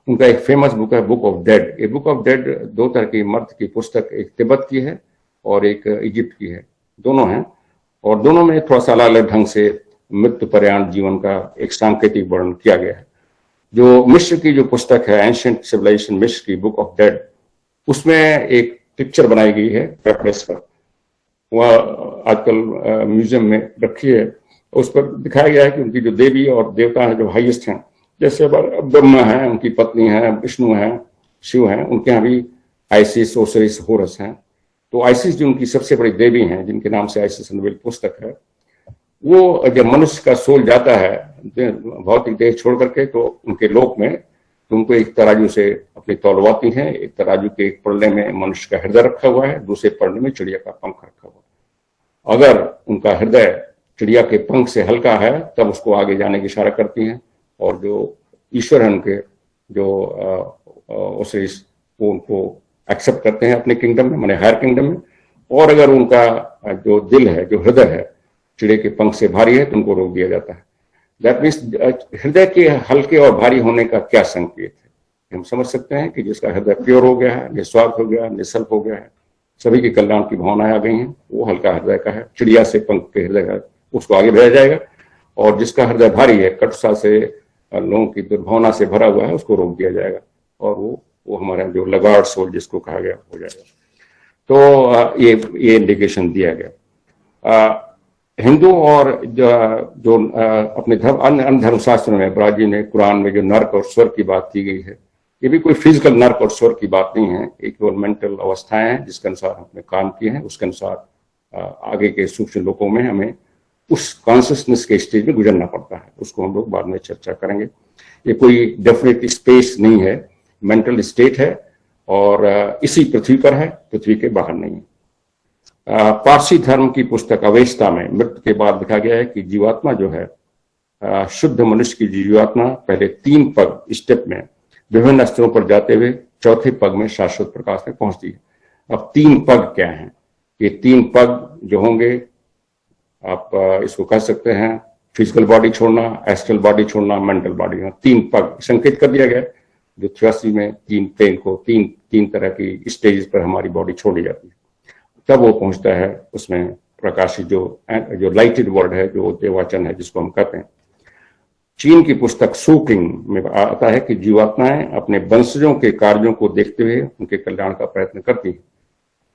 उनका एक फेमस बुक है बुक ऑफ डेड। ये बुक ऑफ डेड दो तरह की मर्द की पुस्तक, एक तिब्बत की है और एक इजिप्ट की है, दोनों हैं, और दोनों में थोड़ा सा अलग ढंग से मृत्यु पर्यंत जीवन का एक सांकेतिक वर्णन किया गया है। जो मिस्र की जो पुस्तक है, एंशिएंट सिविलाइजेशन मिस्र की बुक ऑफ डेड, उसमें एक पिक्चर बनाई गई है पेपरस पर, वह आजकल म्यूजियम में रखी है। उस पर दिखाया गया है कि उनकी जो देवी और देवता हैं, जो हाईएस्ट हैं, जैसे ब्रह्मा है, उनकी पत्नी है, विष्णु है, शिव है, उनके यहाँ भी आइसिस, ओसिरिस, होरस हैं। तो आइसिस जो उनकी सबसे बड़ी देवी हैं, जिनके नाम से आइसिस नोबेल पुस्तक है, वो जब मनुष्य का सोल जाता है भौतिक देह छोड़ करके, तो उनके लोक में, तो उनको एक तराजू से अपनी तौलवाती हैं। एक तराजू के एक पल्ले में मनुष्य का हृदय रखा हुआ है, दूसरे पल्ले में चिड़िया का पंख रखा हुआ है। अगर उनका हृदय चिड़िया के पंख से हल्का है, तब उसको आगे जाने की इशारा करती हैं, और जो ईश्वर है उनके, जो ओसिरिस, वो उनको एक्सेप्ट करते हैं अपने किंगडम में, माने हायर किंगडम में। और अगर उनका जो दिल है, जो हृदय है, चिड़िया के पंख से भारी है, तो उनको रोक दिया जाता है। दैट मीन्स हृदय के हल्के और भारी होने का क्या संकेत है, हम समझ सकते हैं कि जिसका हृदय प्योर हो गया है, निस्वार्थ हो गया है, निःशल्क हो गया है, सभी की कल्याण की भावनाएं आ गई हैं, वो हल्का हृदय का है। चिड़िया से पंख के हृदय का, उसको आगे भेजा जाएगा। और जिसका हृदय भारी है, कटुता से, लोगों की दुर्भावना से भरा हुआ है, उसको रोक दिया जाएगा, और वो हमारा जो लगार्ड सोल जिसको कहा गया हो जाएगा। तो ये इंडिकेशन दिया गया। हिंदू और जो अपने धर्म, अन्य धर्मशास्त्रों में, ब्राजी में, कुरान में जो नरक और स्वर्ग की बात की गई है, ये भी कोई फिजिकल नर्क और स्वर की बात नहीं है, एक केवल मेंटल अवस्थाएं हैं जिसके अनुसार हमने काम किए हैं, उसके अनुसार आगे के सूक्ष्म लोकों में हमें उस कॉन्शियसनेस के स्टेज में गुजरना पड़ता है। उसको हम लोग बाद में चर्चा करेंगे। ये कोई डेफिनेट स्पेस नहीं है, मेंटल स्टेट है और इसी पृथ्वी पर है, पृथ्वी के बाहर नहीं है। पारसी धर्म की पुस्तक अवेस्ता में मृत्यु के बाद लिखा गया है कि जीवात्मा जो है, शुद्ध मनुष्य की जीवात्मा पहले 3 पग स्टेप में विभिन्न स्तरों पर जाते हुए चौथे पग में शाश्वत प्रकाश में पहुंचती है। अब 3 पग क्या हैं? ये 3 पग जो होंगे, आप इसको कह सकते हैं फिजिकल बॉडी छोड़ना, एस्ट्रल बॉडी छोड़ना, मेंटल बॉडी, 3 पग संकेत कर दिया गया। जो 83 में 3 प्लेन को तीन तरह की स्टेजेस पर हमारी बॉडी छोड़ी जाती है, तब वो पहुंचता है उसमें प्रकाशित जो लाइटेड वर्ड है, जो देवाचन है जिसको हम कहते हैं। चीन की पुस्तक सूकिंग में आता है कि जीवात्माएं अपने वंशजों के कार्यों को देखते हुए उनके कल्याण का प्रयत्न करती हैं।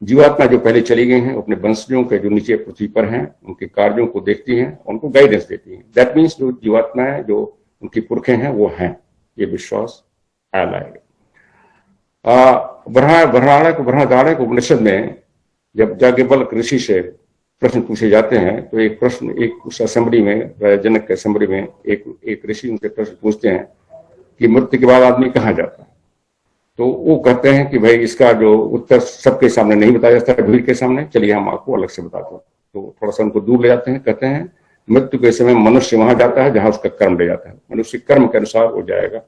जीवात्मा जो पहले चली गई हैं, अपने वंशजों के जो नीचे पृथ्वी पर हैं उनके कार्यों को देखती हैं, उनको गाइडेंस देती हैं। दैट मीन्स जो जीवात्माएं, जो उनकी पुरखें हैं, वो हैं, ये विश्वास आया है। बृहदारण्यक उपनिषद में जब याज्ञवल्क्य ऋषि से प्रश्न पूछे जाते हैं तो एक उस असेंबली में, जनक के असेंबली में एक ऋषि उनसे प्रश्न पूछते हैं कि मृत्यु के बाद आदमी कहाँ जाता है। तो वो कहते हैं कि भाई इसका जो उत्तर सबके सामने नहीं बताया जाता है, भीड़ के सामने, चलिए हम आपको अलग से बताते हैं। तो थोड़ा सा उनको दूर ले जाते हैं, कहते हैं मृत्यु के समय मनुष्य वहां जाता है जहां उसका कर्म ले जाता है, मनुष्य कर्म के अनुसार वो जाएगा।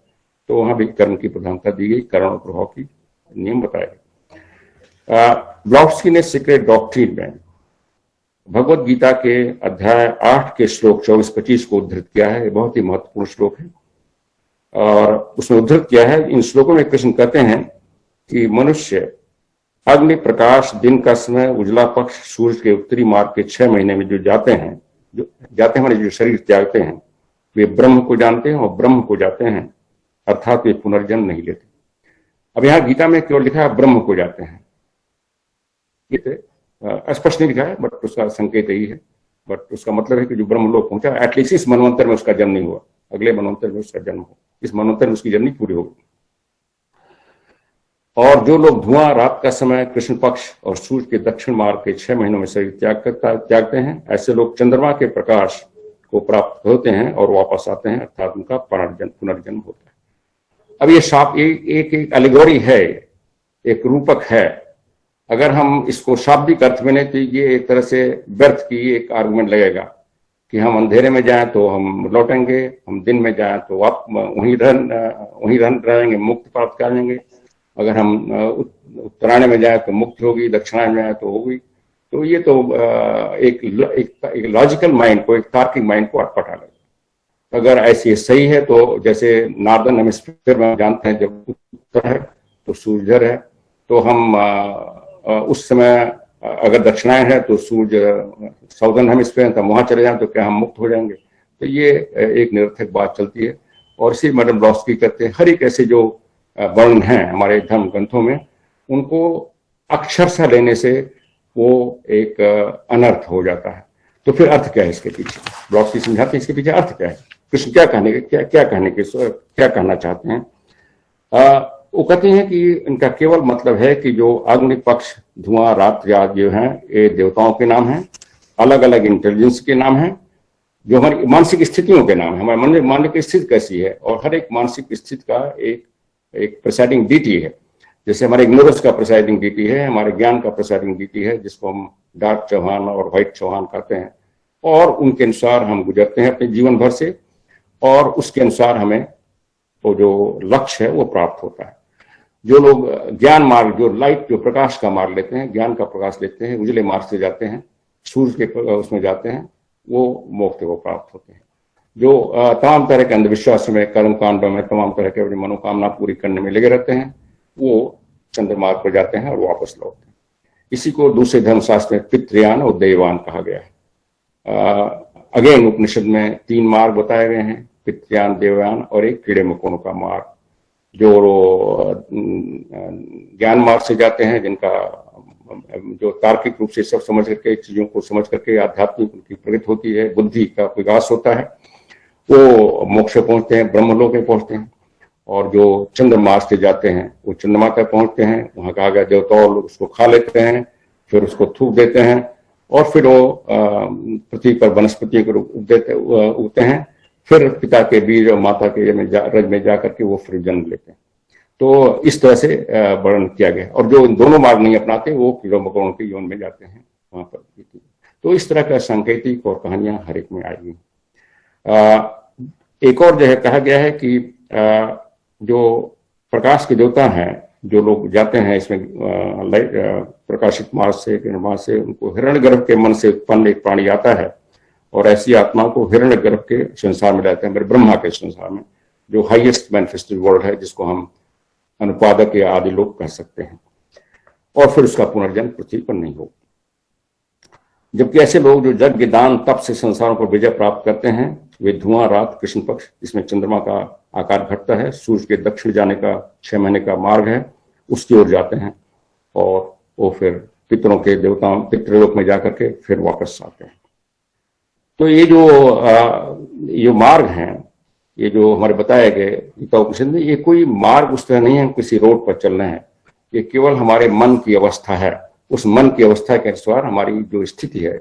तो वहां भी कर्म की प्रधानता दी गई, कारण और प्रभाव की नियम बताया गया। ब्लॉट्स्की ने सीक्रेट डॉक्ट्रिन में भगवत गीता के अध्याय 8 के श्लोक 24-25 को उद्धृत किया है। बहुत ही महत्वपूर्ण श्लोक है और उसमें उद्धृत किया है। इन श्लोकों में कृष्ण कहते हैं कि मनुष्य अग्नि प्रकाश दिन का समय उजला पक्ष सूर्य के उत्तरी मार्ग के 6 महीने में जो जाते हैं हमारे जो शरीर त्यागते हैं, वे ब्रह्म को जानते हैं और ब्रह्म को जाते हैं, अर्थात वे पुनर्जन्म नहीं लेते। अब यहाँ गीता में केवल लिखा है ब्रह्म को जाते हैं, स्पष्ट नहीं लिखा है, बट उसका संकेत यही है। बट उसका मतलब है कि जो ब्रह्म लोक पहुंचा, एटलीस्ट इस मनवंतर में उसका जन्म नहीं हुआ, अगले मनवंतर में उसका जन्म हो, इस मनवंतर में उसकी जर्नी पूरी होगी। और जो लोग धुआं रात का समय कृष्ण पक्ष और सूर्य के दक्षिण मार्ग के 6 महीनों में शरीर त्यागते हैं, ऐसे लोग चंद्रमा के प्रकाश को प्राप्त होते हैं और वापस आते हैं, अर्थात उनका पुनर्जन्म होता है। अब ये एक एलिगोरी है, एक रूपक है। अगर हम इसको शाब्दिक अर्थ में लें तो ये एक तरह से व्यर्थ की एक आर्गुमेंट लगेगा कि हम अंधेरे में जाएं तो हम लौटेंगे, हम दिन में जाएं तो आप वहीं रहेंगे, मुक्ति प्राप्त करेंगे। अगर हम उत्तरायण में जाएं तो मुक्ति होगी, दक्षिणायन में जाए तो होगी। तो ये तो एक लॉजिकल माइंड को, एक तार्किक माइंड को अटपटा लगेगा। अगर ऐसी सही है तो जैसे नॉर्दर्न हेमिस्फीयर में जानते हैं जब उत्तर है तो सूर्य है, तो हम उस समय अगर दक्षिणायन है तो सूर्य साउदर्न हेमिस्फीयर है तो वहां चले जाएं तो क्या हम मुक्त हो जाएंगे। तो ये एक निरर्थक बात चलती है। और इसी मैडम ब्लॉट्स्की कहते हैं हर एक ऐसे जो वर्ण हैं हमारे धर्म ग्रंथों में, उनको अक्षरशः लेने से वो एक अनर्थ हो जाता है। तो फिर अर्थ क्या है इसके पीछे? ब्लॉट्स्की समझाते हैं इसके पीछे अर्थ क्या है, कृष्ण क्या कहना चाहते हैं। वो कहते हैं कि इनका केवल मतलब है कि जो अग्नि पक्ष धुआं रात याद जो है, ये देवताओं के नाम हैं, अलग अलग इंटेलिजेंस के नाम हैं, जो हमारी मानसिक स्थितियों के नाम है। हमारे मन में मानसिक स्थिति कैसी है, और हर एक मानसिक स्थिति का एक प्रिसाइडिंग डीटी है। जैसे हमारे इग्नोरेंस का प्रिसाइडिंग डीटी है, हमारे ज्ञान का प्रिसाइडिंग डीटी है, जिसको हम डार्क चौहान और व्हाइट चौहान कहते हैं। और उनके अनुसार हम गुजरते हैं अपने जीवन भर से, और उसके अनुसार हमें वो जो लक्ष्य है वो प्राप्त होता है। जो लोग ज्ञान मार्ग, जो लाइट, जो प्रकाश का मार्ग लेते हैं, ज्ञान का प्रकाश लेते हैं, उजले मार्ग से जाते हैं, सूर्य के उसमें जाते हैं, वो मोक्ष को प्राप्त होते हैं। जो तमाम तरह के अंधविश्वास में, कर्म कांड में, तमाम तरह के अपनी मनोकामना पूरी करने में लगे रहते हैं, वो चंद्रमार्ग पर जाते हैं और वापस लौटते हैं। इसी को दूसरे धर्मशास्त्र में पितृयान और देवान कहा गया है। अगेन उपनिषद में 3 मार्ग बताए गए हैं, पितृयान, देवयान और एक कीड़े मकोड़ों का मार्ग। जो ज्ञान मार्ग से जाते हैं, जिनका जो तार्किक रूप से सब समझ करके, चीजों को समझ करके आध्यात्मिक उनकी प्रगति होती है, बुद्धि का विकास होता है, वो मोक्ष पहुंचते हैं, ब्रह्मलोक में पहुंचते हैं। और जो चंद्रमा से जाते हैं वो चंद्रमा तक पहुंचते हैं, वहां कहा गया देवता और लोग उसको खा लेते हैं, फिर उसको थूक देते हैं और फिर वो पृथ्वी पर वनस्पतियों के रूप उगते हैं, फिर पिता के बीज और माता के रज में जाकर के वो फिर जन्म लेते हैं। तो इस तरह से वर्णन किया गया। और जो दोनों मार्ग नहीं अपनाते वो कीड़ों मकोड़ों के यौन में जाते हैं वहां पर। तो इस तरह का सांकेतिक और कहानियां हर एक में आई। एक और जो है कहा गया है कि जो प्रकाश के देवता हैं, जो लोग जाते हैं इसमें प्रकाशित मार्ग से, किरण मार्ग से, उनको हिरण्यगर्भ के मन से उत्पन्न एक प्राणी आता है और ऐसी आत्मा को हिरण्यगर्भ के संसार में लाते हैं, मेरे ब्रह्मा के संसार में, जो हाईएस्ट मैनिफेस्टेड वर्ल्ड है, जिसको हम अनुपादक या आदि लोग कह सकते हैं। और फिर उसका पुनर्जन्म पृथ्वी पर नहीं हो। जबकि ऐसे लोग जो यज्ञ दान तप से संसारों पर विजय प्राप्त करते हैं, वे धुआं रात कृष्ण पक्ष जिसमें चंद्रमा का आकार घटता है, सूर्य के दक्षिण जाने का 6 महीने का मार्ग है, उसकी ओर जाते हैं और वो फिर पितरों के देवताओं पितृलोक में जाकर के फिर वापस आते हैं। तो ये जो मार्ग हैं, ये जो हमारे बताए गए गीता उपनिषद में, ये कोई मार्ग उस तरह नहीं है किसी रोड पर चलना है। ये केवल हमारे मन की अवस्था है। उस मन की अवस्था के अनुसार हमारी जो स्थिति है,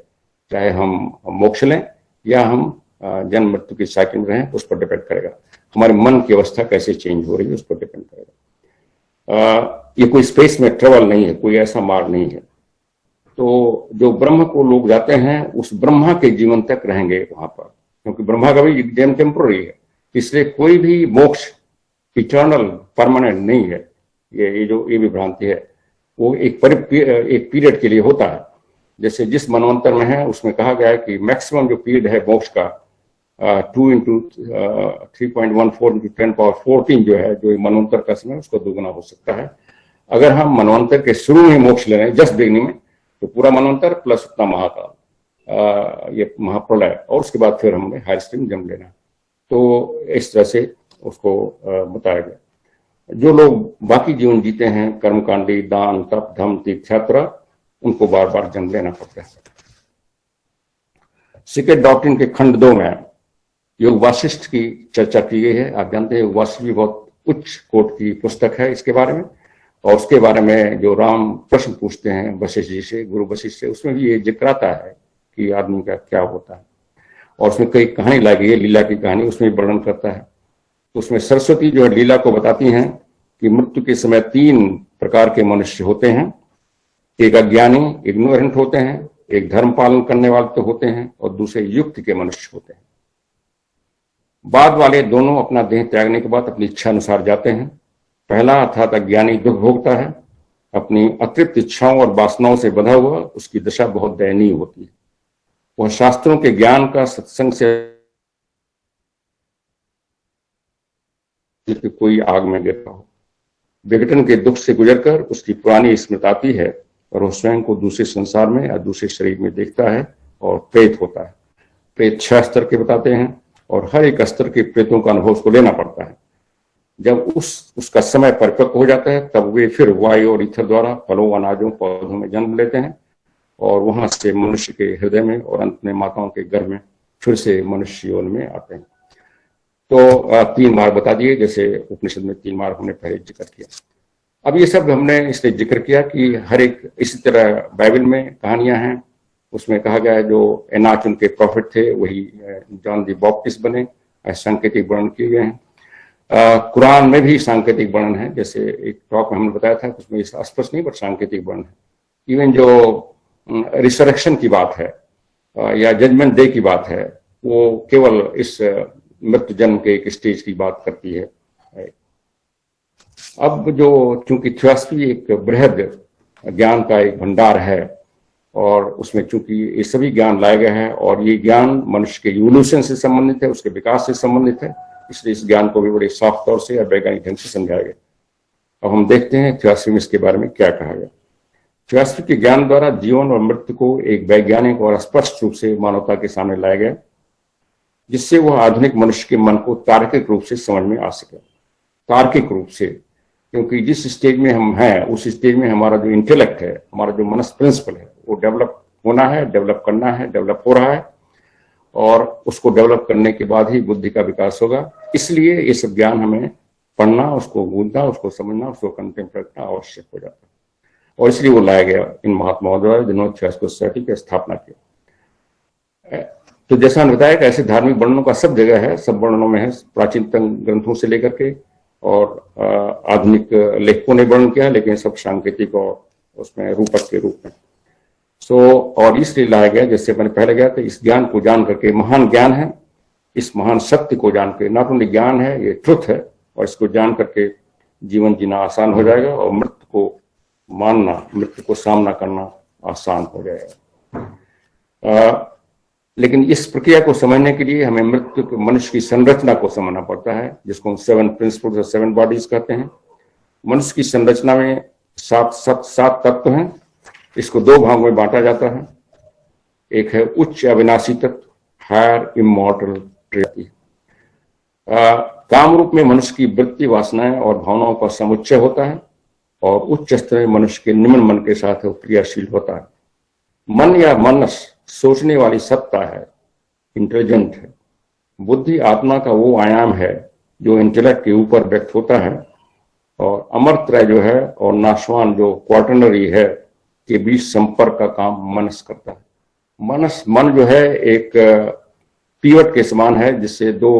चाहे हम मोक्ष लें या हम जन्म मृत्यु की साइकिल में रहें, उस पर डिपेंड करेगा। हमारे मन की अवस्था कैसे चेंज हो रही है उस पर डिपेंड करेगा। ये कोई स्पेस में ट्रेवल नहीं है, कोई ऐसा मार्ग नहीं है। तो जो ब्रह्म को लोग जाते हैं, उस ब्रह्मा के जीवन तक रहेंगे वहां पर, क्योंकि ब्रह्मा का भी जन्म टेम्पोररी है, इसलिए कोई भी मोक्ष इटर्नल परमानेंट नहीं है। ये भी भ्रांति है। वो एक पीरियड के लिए होता है। जैसे जिस मनवंतर में है उसमें कहा गया है कि मैक्सिमम जो पीरियड है मोक्ष का 2 × 3.14 × 10⁻14 जो है, जो मनवंतर का समय, उसको दोगुना हो सकता है। अगर हम मनवंतर के शुरू में मोक्ष ले रहे हैं, जस्ट बिगनिंग में, तो पूरा मनवंतर प्लस उतना महाकाल, ये महाप्रलय, और उसके बाद फिर हमें हायर स्ट्रीम जन्म लेना। तो इस तरह से उसको बताया गया। जो लोग बाकी जीवन जीते हैं, कर्मकांडी, दान तप धम तीर्थयात्रा, उनको बार बार जन्म लेना पड़ता है। सीक्रेट डॉक्ट्रिन के खंड 2 में योग वासिष्ठ की चर्चा की गई है। आप जानते हैं योग वासिष्ठ भी बहुत उच्च कोट की पुस्तक है इसके बारे में। और उसके बारे में जो राम प्रश्न पूछते हैं वशिष्ठ जी से, गुरु वशिष्ठ से, उसमें भी ये जिक्र आता है कि आदमी का क्या होता है। और उसमें कई कहानी लाई गई है, लीला की कहानी, उसमें वर्णन करता है। तो उसमें सरस्वती जो है लीला को बताती हैं कि मृत्यु के समय 3 प्रकार के मनुष्य होते हैं। एक अज्ञानी, इग्नोरेंट होते हैं, एक धर्म पालन करने वाले तो होते हैं, और दूसरे युक्त के मनुष्य होते हैं। बाद वाले दोनों अपना देह त्यागने के बाद अपनी इच्छा अनुसार जाते हैं। पहला अर्थात अज्ञानी दुख भोगता है, अपनी अतृप्त इच्छाओं और वासनाओं से बंधा हुआ, उसकी दशा बहुत दयनीय होती है। वह शास्त्रों के ज्ञान का सत्संग से कोई आग में गिरता हो, विघटन के दुख से गुजरकर उसकी पुरानी स्मृति आती है और वह स्वयं को दूसरे संसार में या दूसरे शरीर में देखता है और प्रेत होता है। प्रेत 6 स्तर के बताते हैं और हर एक स्तर के प्रेतों का अनुभव उसको लेना पड़ता है। जब उसका समय परिपक्व हो जाता है, तब वे फिर वायु और ईथर द्वारा फलों, अनाजों, पौधों में जन्म लेते हैं और वहां से मनुष्य के हृदय में और अंत में माताओं के गर्भ में फिर से मनुष्य योनि में आते हैं। तो 3 मार्ग बता दिए, जैसे उपनिषद में 3 मार्ग हमने पहले जिक्र किया। अब ये सब हमने इसलिए जिक्र किया कि हर एक, इसी तरह बाइबल में कहानियां हैं, उसमें कहा गया है जो एनाच उनके प्रॉफिट थे वही जॉन द बैप्टिस्ट बने, सांकेतिक वर्णन किए गए हैं। कुरान में भी सांकेतिक वर्णन है, जैसे एक टॉक में हमने बताया था, उसमें स्पष्ट नहीं बट सांकेतिक वर्णन है। इवन जो रिसरेक्शन की बात है या जजमेंट डे की बात है, वो केवल इस मृत्यु जन्म के एक स्टेज की बात करती है। अब जो चूंकि थियोसॉफी एक बृहद ज्ञान का एक भंडार है और उसमें चूंकि ये सभी ज्ञान लाए गए हैं और ये ज्ञान मनुष्य के इवोल्यूशन से संबंधित है, उसके विकास से संबंधित है, इसलिए इस ज्ञान को भी बड़े साफ तौर से और वैज्ञानिक ढंग से समझाया गया। अब हम देखते हैं थियोसॉफी में इसके बारे में क्या कहा गया। थियोसॉफी के ज्ञान द्वारा जीवन और मृत्यु को एक वैज्ञानिक और स्पष्ट रूप से मानवता के सामने लाया गया, जिससे वह आधुनिक मनुष्य के मन को तार्किक रूप से समझ में आ सके। तार्किक रूप से, क्योंकि जिस स्टेज में हम हैं उस स्टेज में हमारा जो इंटेलेक्ट है, हमारा जो मनस प्रिंसिपल है, वो डेवलप होना है, डेवलप करना है, डेवलप हो रहा है, और उसको डेवलप करने के बाद ही बुद्धि का विकास होगा। इसलिए ये सब ज्ञान हमें पढ़ना, उसको गूंजना, उसको समझना, उसको कंटेम्प्ट रखना आवश्यक हो जाता है। और इसलिए वो लाया गया इन महात्माओं द्वारा जिन्होंने थियोसॉफिकल सोसाइटी की स्थापना की। तो जैसा हमने बताया कि ऐसे धार्मिक वर्णनों का सब जगह है, सब वर्णनों में है, प्राचीनतम ग्रंथों से लेकर के और आधुनिक लेखकों ने वर्णन किया, लेकिन सब सांकेतिक और उसमें रूपक के रूप में। और इसलिए लाया गया, जैसे मैंने पहले गया था, इस ज्ञान को जान करके, महान ज्ञान है, इस महान सत्य को जान के, नॉट ओनली ज्ञान है, ये ट्रुथ है, और इसको जान करके जीवन जीना आसान हो जाएगा और मृत्यु को मानना, मृत्यु को सामना करना आसान हो जाएगा। लेकिन इस प्रक्रिया को समझने के लिए हमें मृत्यु के मनुष्य की संरचना को समझना पड़ता है, जिसको हम 7 प्रिंसिपल्स और 7 बॉडीज कहते हैं। मनुष्य की संरचना में 7 तत्व हैं। इसको 2 भागों में बांटा जाता है। एक है उच्च अविनाशी तत्व, हायर इमॉर्टल ट्रिनिटी। काम रूप में मनुष्य की वृत्ति, वासनाएं और भावनाओं का समुच्चय होता है, और उच्च स्तर में मनुष्य के निम्न मन के साथ वो क्रियाशील होता है। मन या मनस सोचने वाली सत्ता है, इंटेलिजेंट है। बुद्धि आत्मा का वो आयाम है जो इंटेलेक्ट के ऊपर व्यक्त होता है, और अमरत्रय जो है और नाशवान जो क्वार्टनरी है के बीच संपर्क का काम मनस करता है। मन जो है एक पीवट के समान है, जिससे 2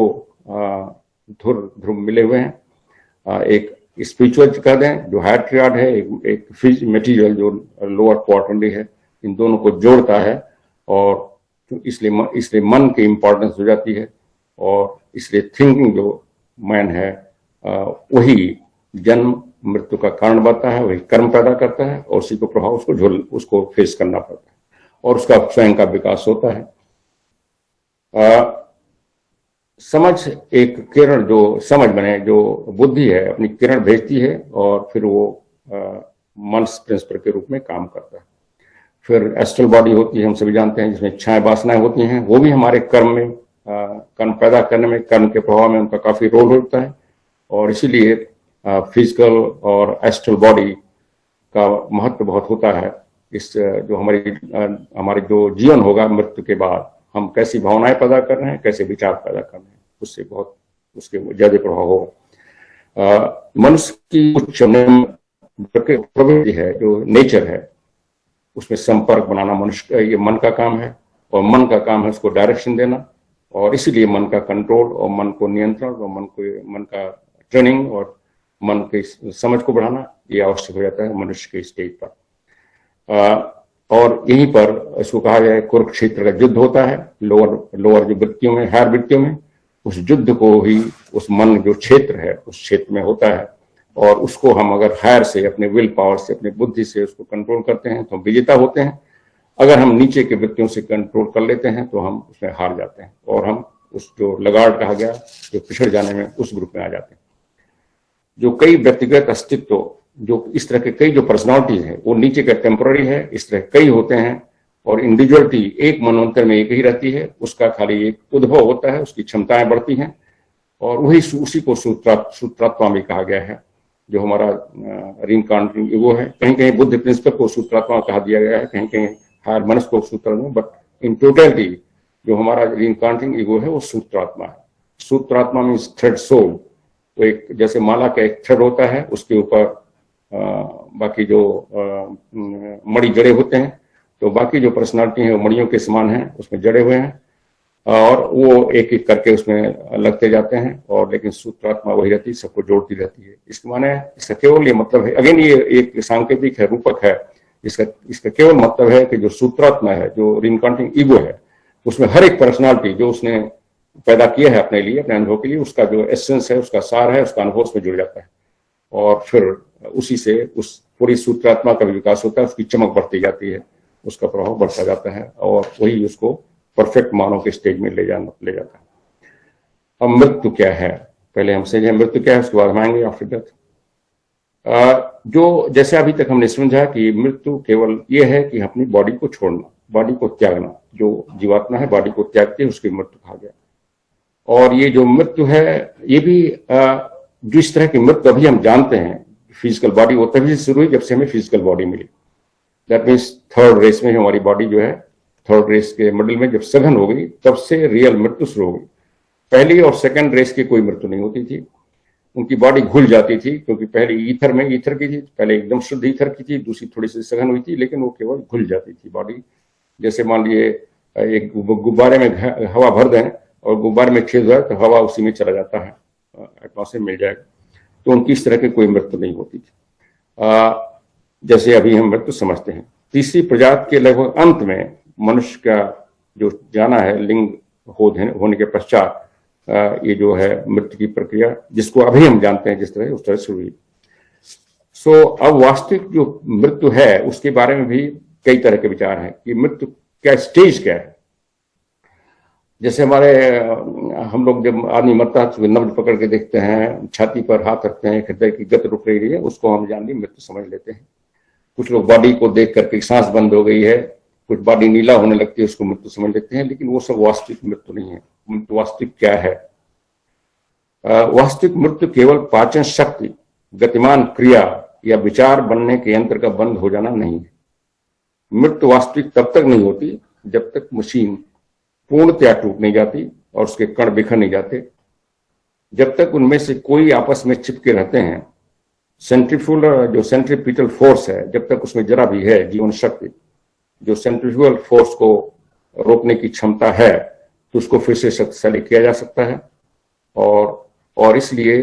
ध्रुव मिले हुए हैं। एक स्पिरिचुअल कह दें जो हायर ट्रियाड है, एक मटेरियल जो लोअर क्वार्टरली है, इन दोनों को जोड़ता है, और इसलिए मन की इंपॉर्टेंस हो जाती है, और इसलिए थिंकिंग जो मैन है वही जन्म मृत्यु का कारण बनता है, वही कर्म पैदा करता है, और उसी को प्रभाव उसको फेस करना पड़ता है, और उसका स्वयं का विकास होता है। समझ एक किरण, जो समझ बने, जो बुद्धि है अपनी किरण भेजती है, और फिर वो मन प्रिंसिपल के रूप में काम करता है। फिर एस्ट्रल बॉडी होती है, हम सभी जानते हैं, जिसमें इच्छाएं वासनाएं होती हैं, वो भी हमारे कर्म में कर्म पैदा करने में, कर्म के प्रभाव में उनका काफी रोल होता है, और इसीलिए फिजिकल और एस्ट्रल बॉडी का महत्व बहुत होता है। इस जो हमारी जो जीवन होगा मृत्यु के बाद, हम कैसी भावनाएं पैदा कर रहे हैं, कैसे विचार पैदा कर रहे हैं, उससे बहुत उसके ज्यादा प्रभाव होगा। मनुष्य की उच्च प्रवृत्ति है, जो नेचर है, उसमें संपर्क बनाना मनुष्य ये मन का काम है, और मन का काम है उसको डायरेक्शन देना, और इसीलिए मन का कंट्रोल और मन को नियंत्रण और मन का ट्रेनिंग और मन की समझ को बढ़ाना ये आवश्यक हो जाता है मनुष्य के स्टेज पर। और यहीं पर इसको कहा गया है कुरुक्षेत्र का युद्ध होता है, लोअर जो वृत्तियों में, हायर वृत्तियों में, उस युद्ध को ही उस मन जो क्षेत्र है उस क्षेत्र में होता है, और उसको हम अगर हायर से, अपने विल पावर से, अपनी बुद्धि से उसको कंट्रोल करते हैं तो हम विजेता होते हैं। अगर हम नीचे के वृत्तियों से कंट्रोल कर लेते हैं तो हम उसमें हार जाते हैं, और हम उस जो लगाड़ कहा गया, जो पिछड़ जाने में, उस ग्रुप में आ जाते हैं। जो कई व्यक्तिगत अस्तित्व, जो इस तरह के कई जो पर्सनालिटीज है, वो नीचे का टेम्पररी है, इस तरह कई होते हैं, और इंडिविजुअलिटी एक मनवंतर में एक ही रहती है, उसका खाली एक उद्भव होता है, उसकी क्षमताएं बढ़ती हैं, और उसी को सूत्रात्मा भी कहा गया है, जो हमारा रीइंकार्नेटिंग ईगो है। कहीं कहीं बुद्ध प्रिंसिपल को सूत्रात्मा कहा दिया गया है, कहीं कहीं हायर मनस को सूत्रात्मा, बट इन टोटलिटी जो हमारा रीइंकार्नेटिंग ईगो है वो सूत्रात्मा है। सूत्रात्मा मीन्स थ्रेड सोल। तो एक जैसे माला का एक थ्रेड होता है, उसके ऊपर बाकी जो मणि जड़े होते हैं, तो बाकी जो पर्सनालिटी है वो मणियों के समान है, उसमें जड़े हुए हैं, और वो एक एक करके उसमें लगते जाते हैं, और लेकिन सूत्रात्मा वही रहती है, सबको जोड़ती रहती है। इसके माने इसका केवल ये मतलब है, अगेन ये एक सांकेतिक है, रूपक है, इसका केवल मतलब है कि जो सूत्रात्मा है, जो रीइंकार्नेटिंग ईगो है, उसमें हर एक पर्सनालिटी जो उसने पैदा किया है अपने लिए, अपने अनुभव के लिए, उसका जो एसेंस है, उसका सार है, उसका अनुभव उसमें जुड़ जाता है, और फिर उसी से उस पूरी सूत्रात्मा का भी विकास होता है, उसकी चमक बढ़ती जाती है, उसका प्रभाव बढ़ता जाता है, और वही उसको परफेक्ट मानव के स्टेज में ले जाता है। अब मृत्यु क्या है, पहले हम समझें मृत्यु क्या है, उसके बाद हम आएंगे आफ्टर डेथ। जो जैसे अभी तक हमने समझा कि मृत्यु केवल ये है कि अपनी बॉडी को छोड़ना, बॉडी को त्यागना, जो जीवात्मा है बॉडी को त्यागती है, उसकी मृत्यु कहा गया। और ये जो मृत्यु है, ये भी जो इस तरह की मृत्यु अभी हम जानते हैं, फिजिकल बॉडी, वो तभी से शुरू हुई जब से हमें फिजिकल बॉडी मिली। दैट मीन्स थर्ड रेस में हमारी बॉडी जो है, थर्ड रेस के मिडिल में जब सघन हो गई, तब से रियल मृत्यु शुरू हो गई। पहली और सेकंड रेस की कोई मृत्यु नहीं होती थी। उनकी बॉडी घुल जाती थी, क्योंकि पहले ईथर की थी, पहले एकदम शुद्ध ईथर की थी, दूसरी थोड़ी सी सघन हुई थी, लेकिन वो केवल घुल जाती थी बॉडी। जैसे मान लिए एक गुब्बारे में हवा भर दें और गुब्बारे में छेद है तो हवा उसी में चला जाता है, एटमॉस्फेयर मिल जाएगा। तो उनकी इस तरह की कोई मृत्यु नहीं होती थी जैसे अभी हम मृत्यु समझते हैं। तीसरी प्रजाति के लगभग अंत में मनुष्य का जो जाना है लिंग होने के पश्चात ये जो है मृत्यु की प्रक्रिया, जिसको अभी हम जानते हैं जिस तरह उस तरह से हुई। सो अब वास्तविक जो मृत्यु है उसके बारे में भी कई तरह के विचार हैं कि मृत्यु क्या स्टेज क्या है। जैसे हम लोग जब आदमी मरता है तो नब्ज पकड़ के देखते हैं, छाती पर हाथ रखते हैं, हृदय की गति रुक रही है, उसको हम जान ली मृत्यु समझ लेते हैं। कुछ लोग बॉडी को देख करके सांस बंद हो गई है, कुछ बॉडी नीला होने लगती है, उसको मृत्यु समझ लेते हैं, लेकिन वो सब वास्तविक मृत्यु नहीं है। मृत्यु वास्तविक क्या है? वास्तविक मृत्यु केवल पाचन शक्ति, गतिमान क्रिया या विचार बनने के यंत्र का बंद हो जाना नहीं है। मृत्यु वास्तविक तब तक नहीं होती जब तक मशीन पूर्णतया टूट नहीं जाती और उसके कण बिखर नहीं जाते, जब तक उनमें से कोई आपस में चिपके रहते हैं। सेंट्रीपिटल फोर्स है, जब तक उसमें जरा भी है जीवन शक्ति, जो सेंट्रीफ्यूगल फोर्स को रोकने की क्षमता है, तो उसको फिर से शक्तिशाली किया जा सकता है। और इसलिए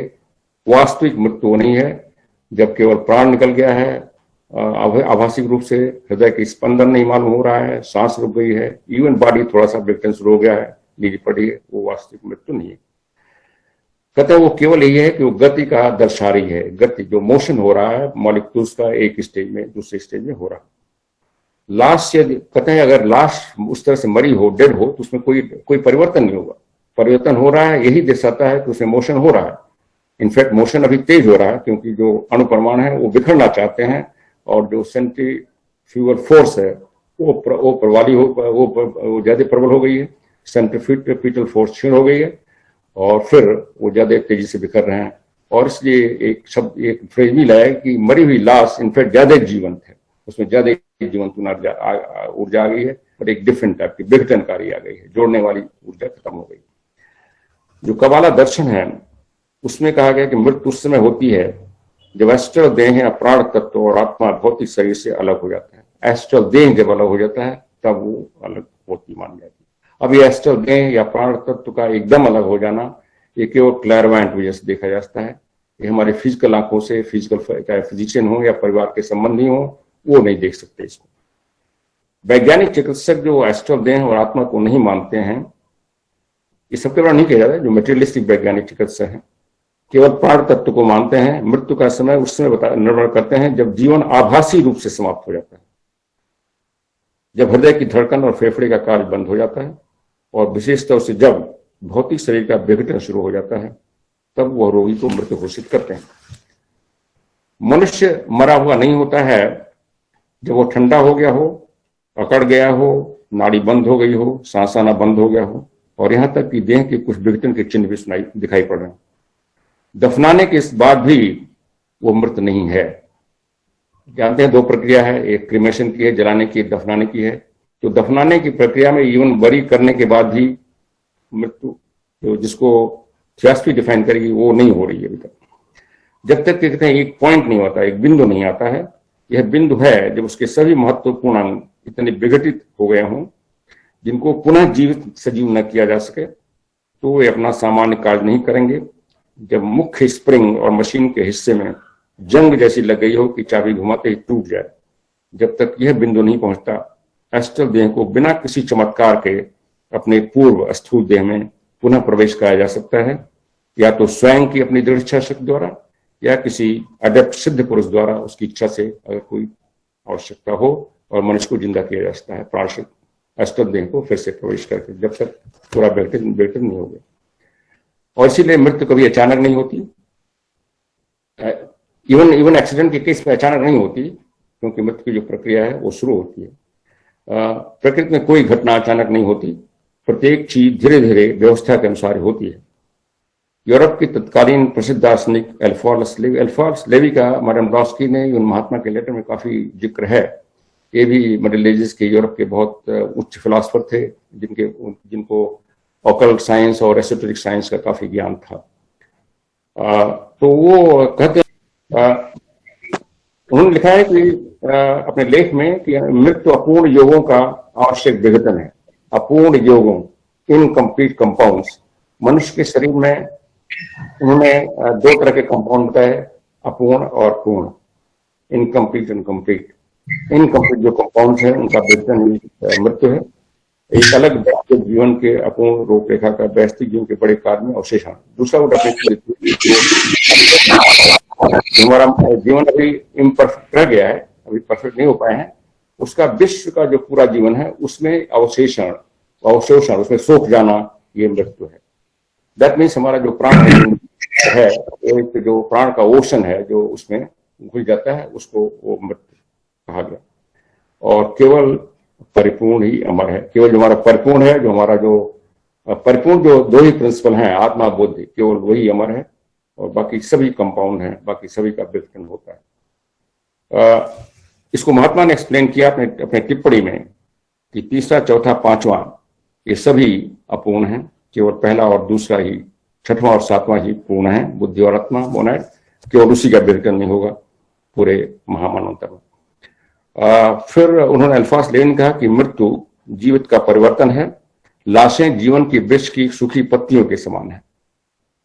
वास्तविक मृत्यु नहीं है जब केवल प्राण निकल गया है, आभासिक रूप से हृदय की स्पंदन नहीं मालूम हो रहा है, सांस रुक गई है, इवन बॉडी थोड़ा सा ब्रेकडाउन शुरू हो गया है, नीचे पड़ी है, वो वास्तविक मृत्यु नहीं है। कहते हैं वो केवल यही है कि वो गति का दर्शा रही है, गति जो मोशन हो रहा है मॉलिक्यूल्स का एक स्टेज में दूसरे स्टेज में हो रहा है। लाश यदि कहते हैं अगर लाश उस तरह से मरी हो, डेड हो, तो उसमें कोई परिवर्तन नहीं होगा। परिवर्तन हो रहा है यही दर्शाता है कि उसमें मोशन हो रहा है। इनफैक्ट मोशन अभी तेज हो रहा है क्योंकि जो अणु परमाणु है वो बिखरना चाहते हैं, और जो सेंट्रीफ्यूगल फोर्स है वो ज्यादा प्रबल हो गई है, सेंट्रीपिटल फोर्स क्षीण हो गई है और फिर वो ज्यादा तेजी से बिखर रहे हैं। और इसलिए एक फ्रेज भी लाया कि मरी हुई लाश इनफैक्ट ज्यादा जीवंत है, उसमें ज्यादा जीवंत ऊर्जा आ गई है, और एक डिफरेंट टाइप की विघटनकारी आ गई है, जोड़ने वाली ऊर्जा खत्म हो गई। जो कबाला दर्शन है उसमें कहा गया कि मृत्यु उस समय होती है जब एस्ट्रल देह या प्राण तत्व और आत्मा भौतिक शरीर से अलग हो जाता है। एस्ट्रल देह जब अलग हो जाता है तब वो अलग होती मानी जाती है। अब ये एस्ट्रल देह या प्राण तत्व का एकदम अलग हो जाना ये केवल क्लैरवायंट वजह से देखा जा सकता है। ये हमारे फिजिकल आंखों से, चाहे फिजिशियन हो या परिवार के संबंधी हो, वो नहीं देख सकते इसको। वैज्ञानिक चिकित्सक जो एस्ट्रल देह और आत्मा को नहीं मानते हैं, ये सबके बारे नहीं किया जाता है, जो मेटेरियलिस्टिक वैज्ञानिक चिकित्सक हैं केवल प्राण तत्व को मानते हैं। मृत्यु का समय उस समय निर्भर करते हैं जब जीवन आभासी रूप से समाप्त हो जाता है, जब हृदय की धड़कन और फेफड़े का कार्य बंद हो जाता है, और विशेष तौर से जब भौतिक शरीर का विघटन शुरू हो जाता है, तब वह रोगी को मृत घोषित करते हैं। मनुष्य मरा हुआ नहीं होता है जब वो ठंडा हो गया हो, अकड़ गया हो, नाड़ी बंद हो गई हो, सांस आना बंद हो गया हो, और यहां तक कि देह के कुछ विघटन के चिन्ह भी दिखाई पड़ रहे हैं। दफनाने के बाद भी वो मृत नहीं है। जानते हैं दो प्रक्रिया है, एक क्रीमेशन की है, जलाने की, दफनाने की है। तो दफनाने की प्रक्रिया में इवन बरी करने के बाद भी मृत्यु तो जिसको थियोसॉफी डिफाइन करेगी वो नहीं हो रही है अभी तक। जब तक कहते हैं एक पॉइंट नहीं होता, एक बिंदु नहीं आता है। यह बिंदु है जब उसके सभी महत्वपूर्ण अंग इतने विघटित हो गए हों जिनको पुनः जीवित सजीव न किया जा सके, तो वे अपना सामान्य कार्य नहीं करेंगे। जब मुख्य स्प्रिंग और मशीन के हिस्से में जंग जैसी लग गई हो कि चाबी घुमाते ही टूट जाए, जब तक यह बिंदु नहीं पहुंचता, एस्ट्रल देह को बिना किसी चमत्कार के अपने पूर्व स्थूल देह में पुनः प्रवेश कराया जा सकता है, या तो स्वयं की अपनी दृढ़ इच्छा शक्ति द्वारा या किसी अडेप्ट सिद्ध पुरुष द्वारा उसकी इच्छा से, अगर कोई आवश्यकता हो, और मनुष्य को जिंदा किया जा सकता है प्राण एस्ट्रल देह को फिर से प्रवेश करके, जब तक पूरा बेहतर नहीं हो गया। और इसीलिए मृत्यु कभी अचानक नहीं होती। इवन एक्सीडेंट के केस में अचानक नहीं होती, क्योंकि मृत्यु की जो प्रक्रिया है वो शुरू होती है। प्रकृति में कोई घटना अचानक नहीं होती, प्रत्येक चीज धीरे धीरे व्यवस्था के अनुसार होती है। यूरोप की तत्कालीन प्रसिद्ध दार्शनिक अल्फोंस लेवी का मैडम ब्लॉस्की ने उन महात्मा के लेटर में काफी जिक्र है। ये भी मिडिल एजेस के यूरोप के बहुत उच्च फिलोसफर थे जिनको ऑकल्ट साइंस और एसोटेरिक साइंस का काफी ज्ञान था। तो वो कहते हैं, उन्होंने लिखा है कि अपने लेख में कि मृत्यु अपूर्ण योगों का आवश्यक विघटन है। अपूर्ण योगों, इनकम्प्लीट कंपाउंड्स, मनुष्य के शरीर में उन्होंने दो तरह के कंपाउंड बताए, अपूर्ण और पूर्ण, इनकम्प्लीट इनकम्प्लीट। इनकम्प्लीट जो कंपाउंड है उनका विघटन ही मृत्यु है। एक अलग व्यक्तिगत जीवन के अपूर्ण रूपरेखा का व्यस्तिक जीवन के बड़े कार्य में अवशेषण। दूसरा वो हमारा जीवन अभी इम्परफेक्ट रह गया है, अभी परफेक्ट नहीं हो पाए हैं, उसका विश्व का जो पूरा जीवन है उसमें अवशेषण, उसमें सोख जाना, ये मृत्यु है। दैट मीन्स हमारा जो प्राण है, एक जो प्राण का ओशन है जो उसमें घुल जाता है, उसको वो मृत्यु कहा गया। और केवल परिपूर्ण ही अमर है। केवल जो हमारा परिपूर्ण है, जो हमारा जो परिपूर्ण जो दो ही प्रिंसिपल हैं, आत्मा बुद्धि, केवल वही अमर है और बाकी सभी कंपाउंड हैं, बाकी सभी का विघटन होता है। इसको महात्मा ने एक्सप्लेन किया अपने टिप्पणी में कि तीसरा, चौथा, पांचवा ये सभी अपूर्ण हैं, केवल पहला और दूसरा ही, छठवां और सातवां ही पूर्ण है, बुद्धि और आत्मा मोनाइड, केवल उसी का विघटन नहीं होगा पूरे महामानवता में। फिर उन्होंने अल्फाज लेन कहा कि मृत्यु जीवित का परिवर्तन है, लाशें जीवन की वृक्ष की सूखी पत्तियों के समान है।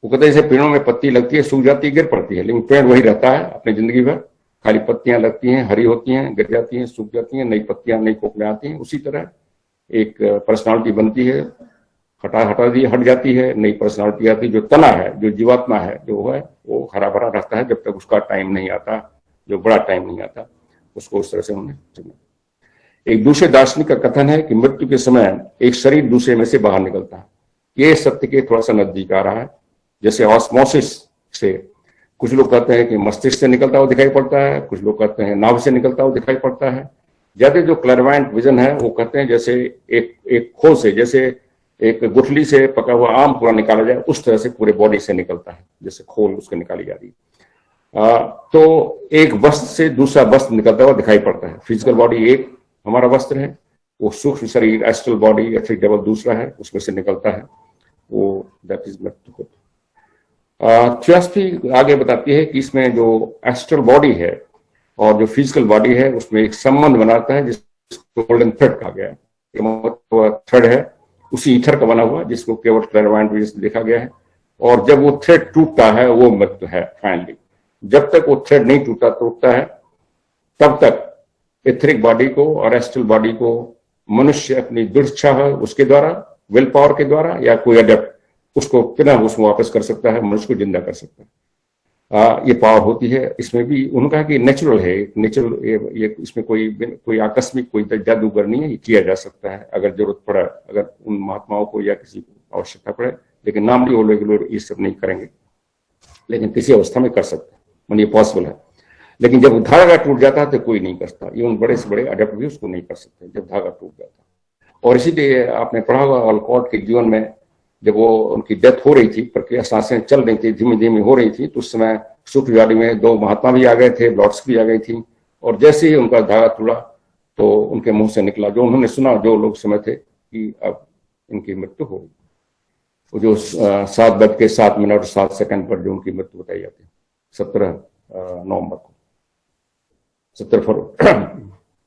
वो कहते हैं जैसे पेड़ों में पत्ती लगती है, सूख जाती है, गिर पड़ती है, लेकिन पेड़ वही रहता है अपनी जिंदगी भर, खाली पत्तियां लगती हैं, हरी होती हैं, गिर जाती हैं, सूख जाती हैं, नई पत्तियां, नई कोकलें आती हैं। उसी तरह एक पर्सनालिटी बनती है, हटा दी, हट जाती है, नई पर्सनालिटी आती है। जो तना है, जो जीवात्मा है, जो है वो हरा भरा रहता है जब तक उसका टाइम नहीं आता, जो बड़ा टाइम नहीं आता, उसको उस तरह से उन्होंने चुना। एक दूसरे दार्शनिक का कथन है कि मृत्यु के समय एक शरीर दूसरे में से बाहर निकलता है। ये सत्य के थोड़ा सा नजदीक आ रहा है। जैसे ऑस्मोसिस से कुछ लोग कहते हैं कि मस्तिष्क से निकलता हुआ दिखाई पड़ता है, कुछ लोग कहते हैं नाभ से निकलता हुआ दिखाई पड़ता है। ज्यादा जो क्लैरवायंट विजन है वो कहते हैं जैसे एक खो से, जैसे एक गुठली से पका हुआ आम पूरा निकाला जाए, उस तरह से पूरे बॉडी से निकलता है, जैसे खोल उसको निकाली जा रही है। तो एक वस्त्र से दूसरा वस्त्र निकलता हुआ दिखाई पड़ता है। फिजिकल बॉडी एक हमारा वस्त्र है, वो सूक्ष्म शरीर एस्ट्रल बॉडी या फिर डबल दूसरा है, उसमें से निकलता है, वो दैट इज मृत्यु। थियोसॉफी आगे बताती है कि इसमें जो एस्ट्रल बॉडी है और जो फिजिकल बॉडी है उसमें एक संबंध बनाता है जिसको गोल्डन थ्रेड कहा गया है। थ्रेड है उसी ईथर का बना हुआ, जिसको केवल क्लैरवायंट विजन से देखा गया है। और जब वो थ्रेड टूटता है वो मृत्यु है फाइनली। जब तक वो थ्रेड नहीं टूटता है तब तक एथरिक बॉडी को और एस्ट्रल बॉडी को मनुष्य अपनी दृढ़ इच्छा है उसके द्वारा, विल पावर के द्वारा या कोई अडेप्ट उसको पुनः उसमें वापस कर सकता है, मनुष्य को जिंदा कर सकता है। ये पावर होती है। इसमें भी उन्होंने कहा कि नेचुरल है, नेचुरल, ये इसमें कोई आकस्मिक कोई जादूगर नहीं है, ये किया जा सकता है अगर जरूरत पड़ा, अगर उन महात्माओं को या किसी को आवश्यकता पड़े। लेकिन नामली वो लोग ये सब नहीं करेंगे, लेकिन किसी अवस्था में कर सकते हैं, ये पॉसिबल है। लेकिन जब धागा टूट जाता है तो कोई नहीं करता, इवन बड़े से बड़े अडेप्ट भी उसको नहीं कर सकते जब धागा टूट जाता है। और इसीलिए आपने पढ़ा होगा ऑलकॉट के जीवन में जब वो उनकी डेथ हो रही थी, प्रक्रिया सांसें चल रही थी, धीमी धीमी हो रही थी, तो उस समय सूक्ष्म बॉडी में दो महात्मा भी आ गए थे, लॉर्ड्स भी आ गई थी। और जैसे ही उनका धागा टूटा तो उनके मुंह से निकला, जो उन्होंने सुना, जो लोग समय थे कि अब इनकी मृत्यु हो गई। वो जो 7:07 और 7 पर जो उनकी मृत्यु बताई जाती है 17 नवंबर को, 17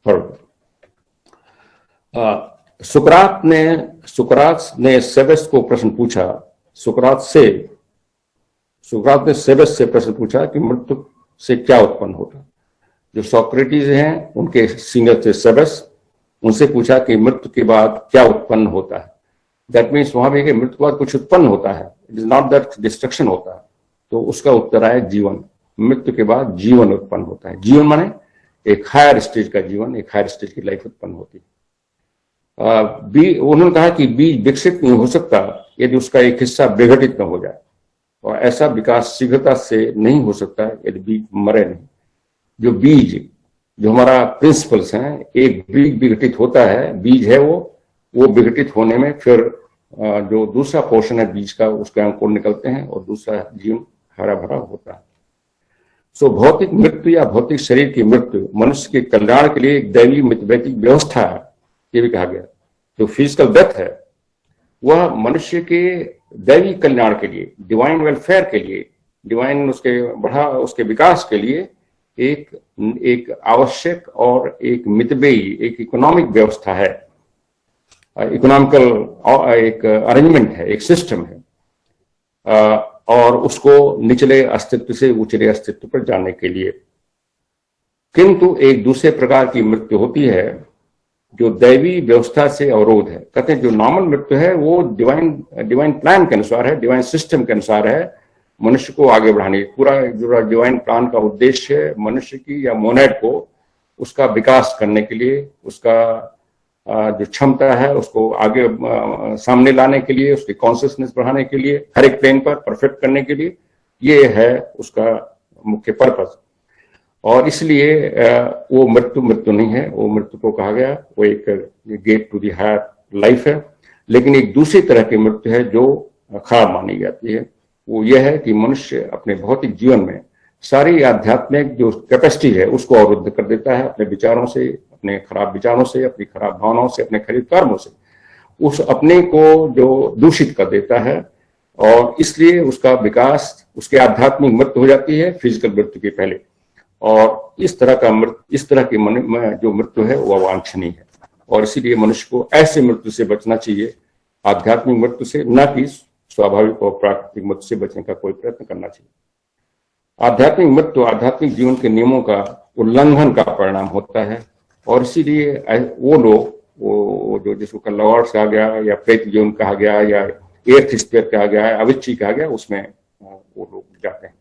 फरवरी। सुकरात ने सेबस को प्रश्न पूछा, सुकरात ने सेबस से प्रश्न पूछा कि मृत्यु से क्या उत्पन्न होता। जो सोक्रेटिस हैं उनके सीनियर थे सेबस, उनसे पूछा कि मृत्यु के बाद क्या उत्पन्न होता है। दैट मीन्स वहां भी कि मृत्यु के बाद कुछ उत्पन्न होता है, it is not that destruction होता है। तो उसका उत्तर आया जीवन। मृत्यु के बाद जीवन उत्पन्न होता है। जीवन माने एक हायर स्टेज का जीवन, एक हायर स्टेज की लाइफ उत्पन्न होती है। उन्होंने कहा कि बीज विकसित नहीं हो सकता यदि उसका एक हिस्सा विघटित न हो जाए, और ऐसा विकास शीघ्रता से नहीं हो सकता यदि बीज मरे नहीं। जो बीज, जो हमारा प्रिंसिपल्स हैं, एक बीज विघटित होता है, बीज है वो विघटित होने में फिर जो दूसरा पोर्शन है बीज का, उसके अंकुर निकलते हैं और दूसरा जीवन हरा भरा होता है। सो भौतिक मृत्यु या भौतिक शरीर की मृत्यु मनुष्य के कल्याण के लिए एक दैवी मितवैतिक व्यवस्था है, ये भी कहा गया। जो फिजिकल डेथ है वह मनुष्य के दैवी कल्याण के लिए, डिवाइन वेलफेयर के लिए डिवाइन उसके विकास के लिए एक आवश्यक और एक मितव्ययी, एक इकोनॉमिक व्यवस्था है, इकोनॉमिकल एक अरेंजमेंट है, एक सिस्टम है, और उसको निचले अस्तित्व से ऊंचले अस्तित्व पर जाने के लिए। किंतु एक दूसरे प्रकार की मृत्यु होती है जो दैवी व्यवस्था से अवरोध है। कहते हैं जो नॉर्मल मृत्यु है वो डिवाइन प्लान के अनुसार है, डिवाइन सिस्टम के अनुसार है, मनुष्य को आगे बढ़ाने। पूरा जो डिवाइन प्लान का उद्देश्य है मनुष्य की या मोनेड को उसका विकास करने के लिए, उसका जो क्षमता है उसको आगे सामने लाने के लिए, उसकी कॉन्शियसनेस बढ़ाने के लिए, हर एक प्लेन पर परफेक्ट करने के लिए, ये है उसका मुख्य पर्पस। और इसलिए वो मृत्यु नहीं है, वो मृत्यु को कहा गया वो एक gate to the higher life है। लेकिन एक दूसरी तरह की मृत्यु है जो खराब मानी जाती है, वो यह है कि मनुष्य अपने भौतिक जीवन में सारी आध्यात्मिक जो कैपेसिटी है उसको अवरुद्ध कर देता है, अपने विचारों से, अपने खराब विचारों से, अपनी खराब भावनाओं से, अपने खराब कर्मों से उस अपने को जो दूषित कर देता है, और इसलिए उसका विकास, उसकी आध्यात्मिक मृत्यु हो जाती है फिजिकल मृत्यु के पहले। और इस तरह की जो मृत्यु है वो अवांछनीय है, और इसीलिए मनुष्य को ऐसे मृत्यु से बचना चाहिए, आध्यात्मिक मृत्यु से, न कि स्वाभाविक और प्राकृतिक मृत्यु से बचने का कोई प्रयत्न करना चाहिए। आध्यात्मिक मृत्यु आध्यात्मिक जीवन के नियमों का उल्लंघन का परिणाम होता है, और इसीलिए वो लोग वो जो जिसको लॉर्ड्स कहा गया या प्रेत जीवन कहा गया या एर्थ स्फीयर कहा गया है, अविच्ची कहा गया, उसमें वो लोग जाते हैं।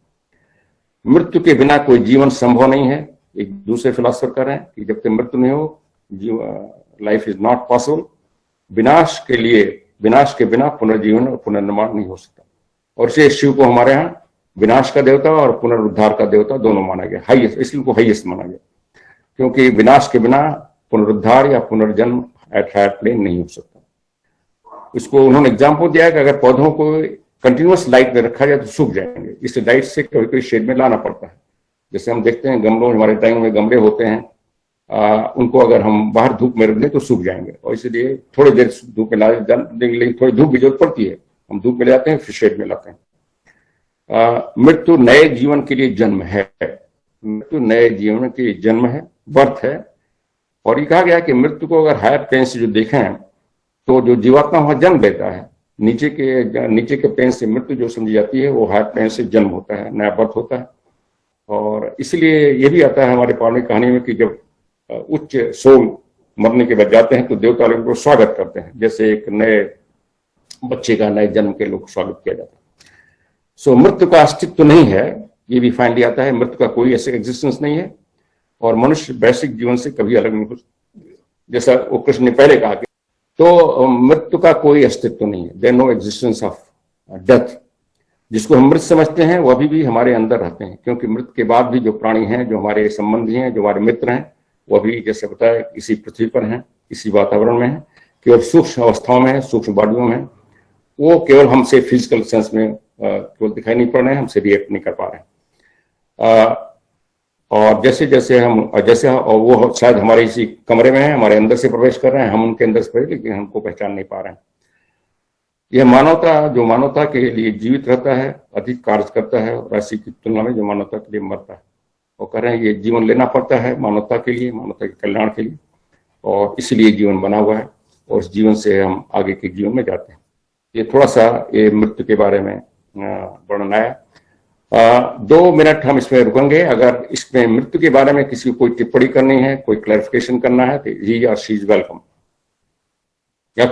मृत्यु के बिना कोई जीवन संभव नहीं है। एक दूसरे फिलोसफर कह रहे हैं कि जब तक मृत्यु नहीं हो लाइफ इज नॉट पॉसिबल। विनाश के बिना पुनर्जीवन और पुनर्निर्माण नहीं हो सकता। और इसे शिव को हमारे यहाँ विनाश का देवता और पुनरुद्धार का देवता दोनों माना गया, हाईएस्ट, इसलिए उनको हाईएस्ट माना गया, क्योंकि विनाश के बिना पुनरुद्धार या पुनर्जन्म एट हायर प्लेन नहीं हो सकता। इसको उन्होंने एग्जाम्पल दिया है कि अगर पौधों को कंटिन्यूअस लाइट में रखा जाए तो सूख जाएंगे, इसलिए लाइट से कभी कभी शेड में लाना पड़ता है। जैसे हम देखते हैं गमलों, हमारे टाइम में गमले होते हैं, उनको अगर हम बाहर धूप में रख दें तो सूख जाएंगे, और इसलिए थोड़ी देर धूप में लेकिन थोड़ी धूप की जरूरत पड़ती है, हम धूप में लाते हैं फिर शेड में लाते हैं। मृत्यु नए जीवन के लिए जन्म है, मृत्यु नए जीवन के लिए जन्म है, बर्थ है। और ये कहा गया कि मृत्यु को अगर हायर प्लेन से जो देखें तो जो जीवात्मा वहां जन्म लेता है, नीचे के प्लेन से मृत्यु जो समझी जाती है वो हायर प्लेन से जन्म होता है, नया बर्थ होता है। और इसलिए ये भी आता है हमारे पौराणिक कहानी में कि जब उच्च सोल मरने के बाद जाते हैं तो देवता लोग उनको स्वागत करते हैं, जैसे एक नए बच्चे का नए जन्म के लोग स्वागत किया जाता है। सो मृत्यु का अस्तित्व तो नहीं है, ये भी फाइनली आता है, मृत्यु का कोई ऐसे एग्जिस्टेंस नहीं है, और मनुष्य वैश्विक जीवन से कभी अलग नहीं हो, जैसा वो कृष्ण ने पहले कहा कि तो मृत्यु का कोई अस्तित्व नहीं है, there no existence of death. जिसको हम मृत समझते हैं वो अभी भी हमारे अंदर रहते हैं, क्योंकि मृत्यु के बाद भी जो प्राणी हैं, जो हमारे संबंधी हैं, जो हमारे मित्र हैं, वो अभी जैसे बताया इसी पृथ्वी पर हैं, इसी वातावरण में है, केवल सूक्ष्म अवस्थाओं में है, सूक्ष्म बॉडियों में। वो केवल हमसे फिजिकल सेंस में केवल दिखाई नहीं पड़ रहे हैं, हमसे रिएक्ट नहीं कर पा रहे हैं। और जैसे वो शायद हमारे इसी कमरे में है, हमारे अंदर से प्रवेश कर रहे हैं, हम उनके अंदर से प्रवेश, लेकिन हमको पहचान नहीं पा रहे हैं। यह मानवता के लिए जीवित रहता है, अधिक कार्य करता है, और राशि की तुलना में जो मानवता के लिए मरता है। और कह रहे हैं ये जीवन लेना पड़ता है मानवता के लिए, मानवता के कल्याण के लिए, और इसलिए जीवन बना हुआ है, और इस जीवन से हम आगे के जीवन में जाते हैं। ये थोड़ा सा ये मृत्यु के बारे में वर्णन आया। 2 मिनट हम इसमें रुकेंगे। अगर इसमें मृत्यु के बारे में किसी को कोई टिप्पणी करनी है, कोई क्लैरिफिकेशन करना है तो ही और शी इज वेलकम। या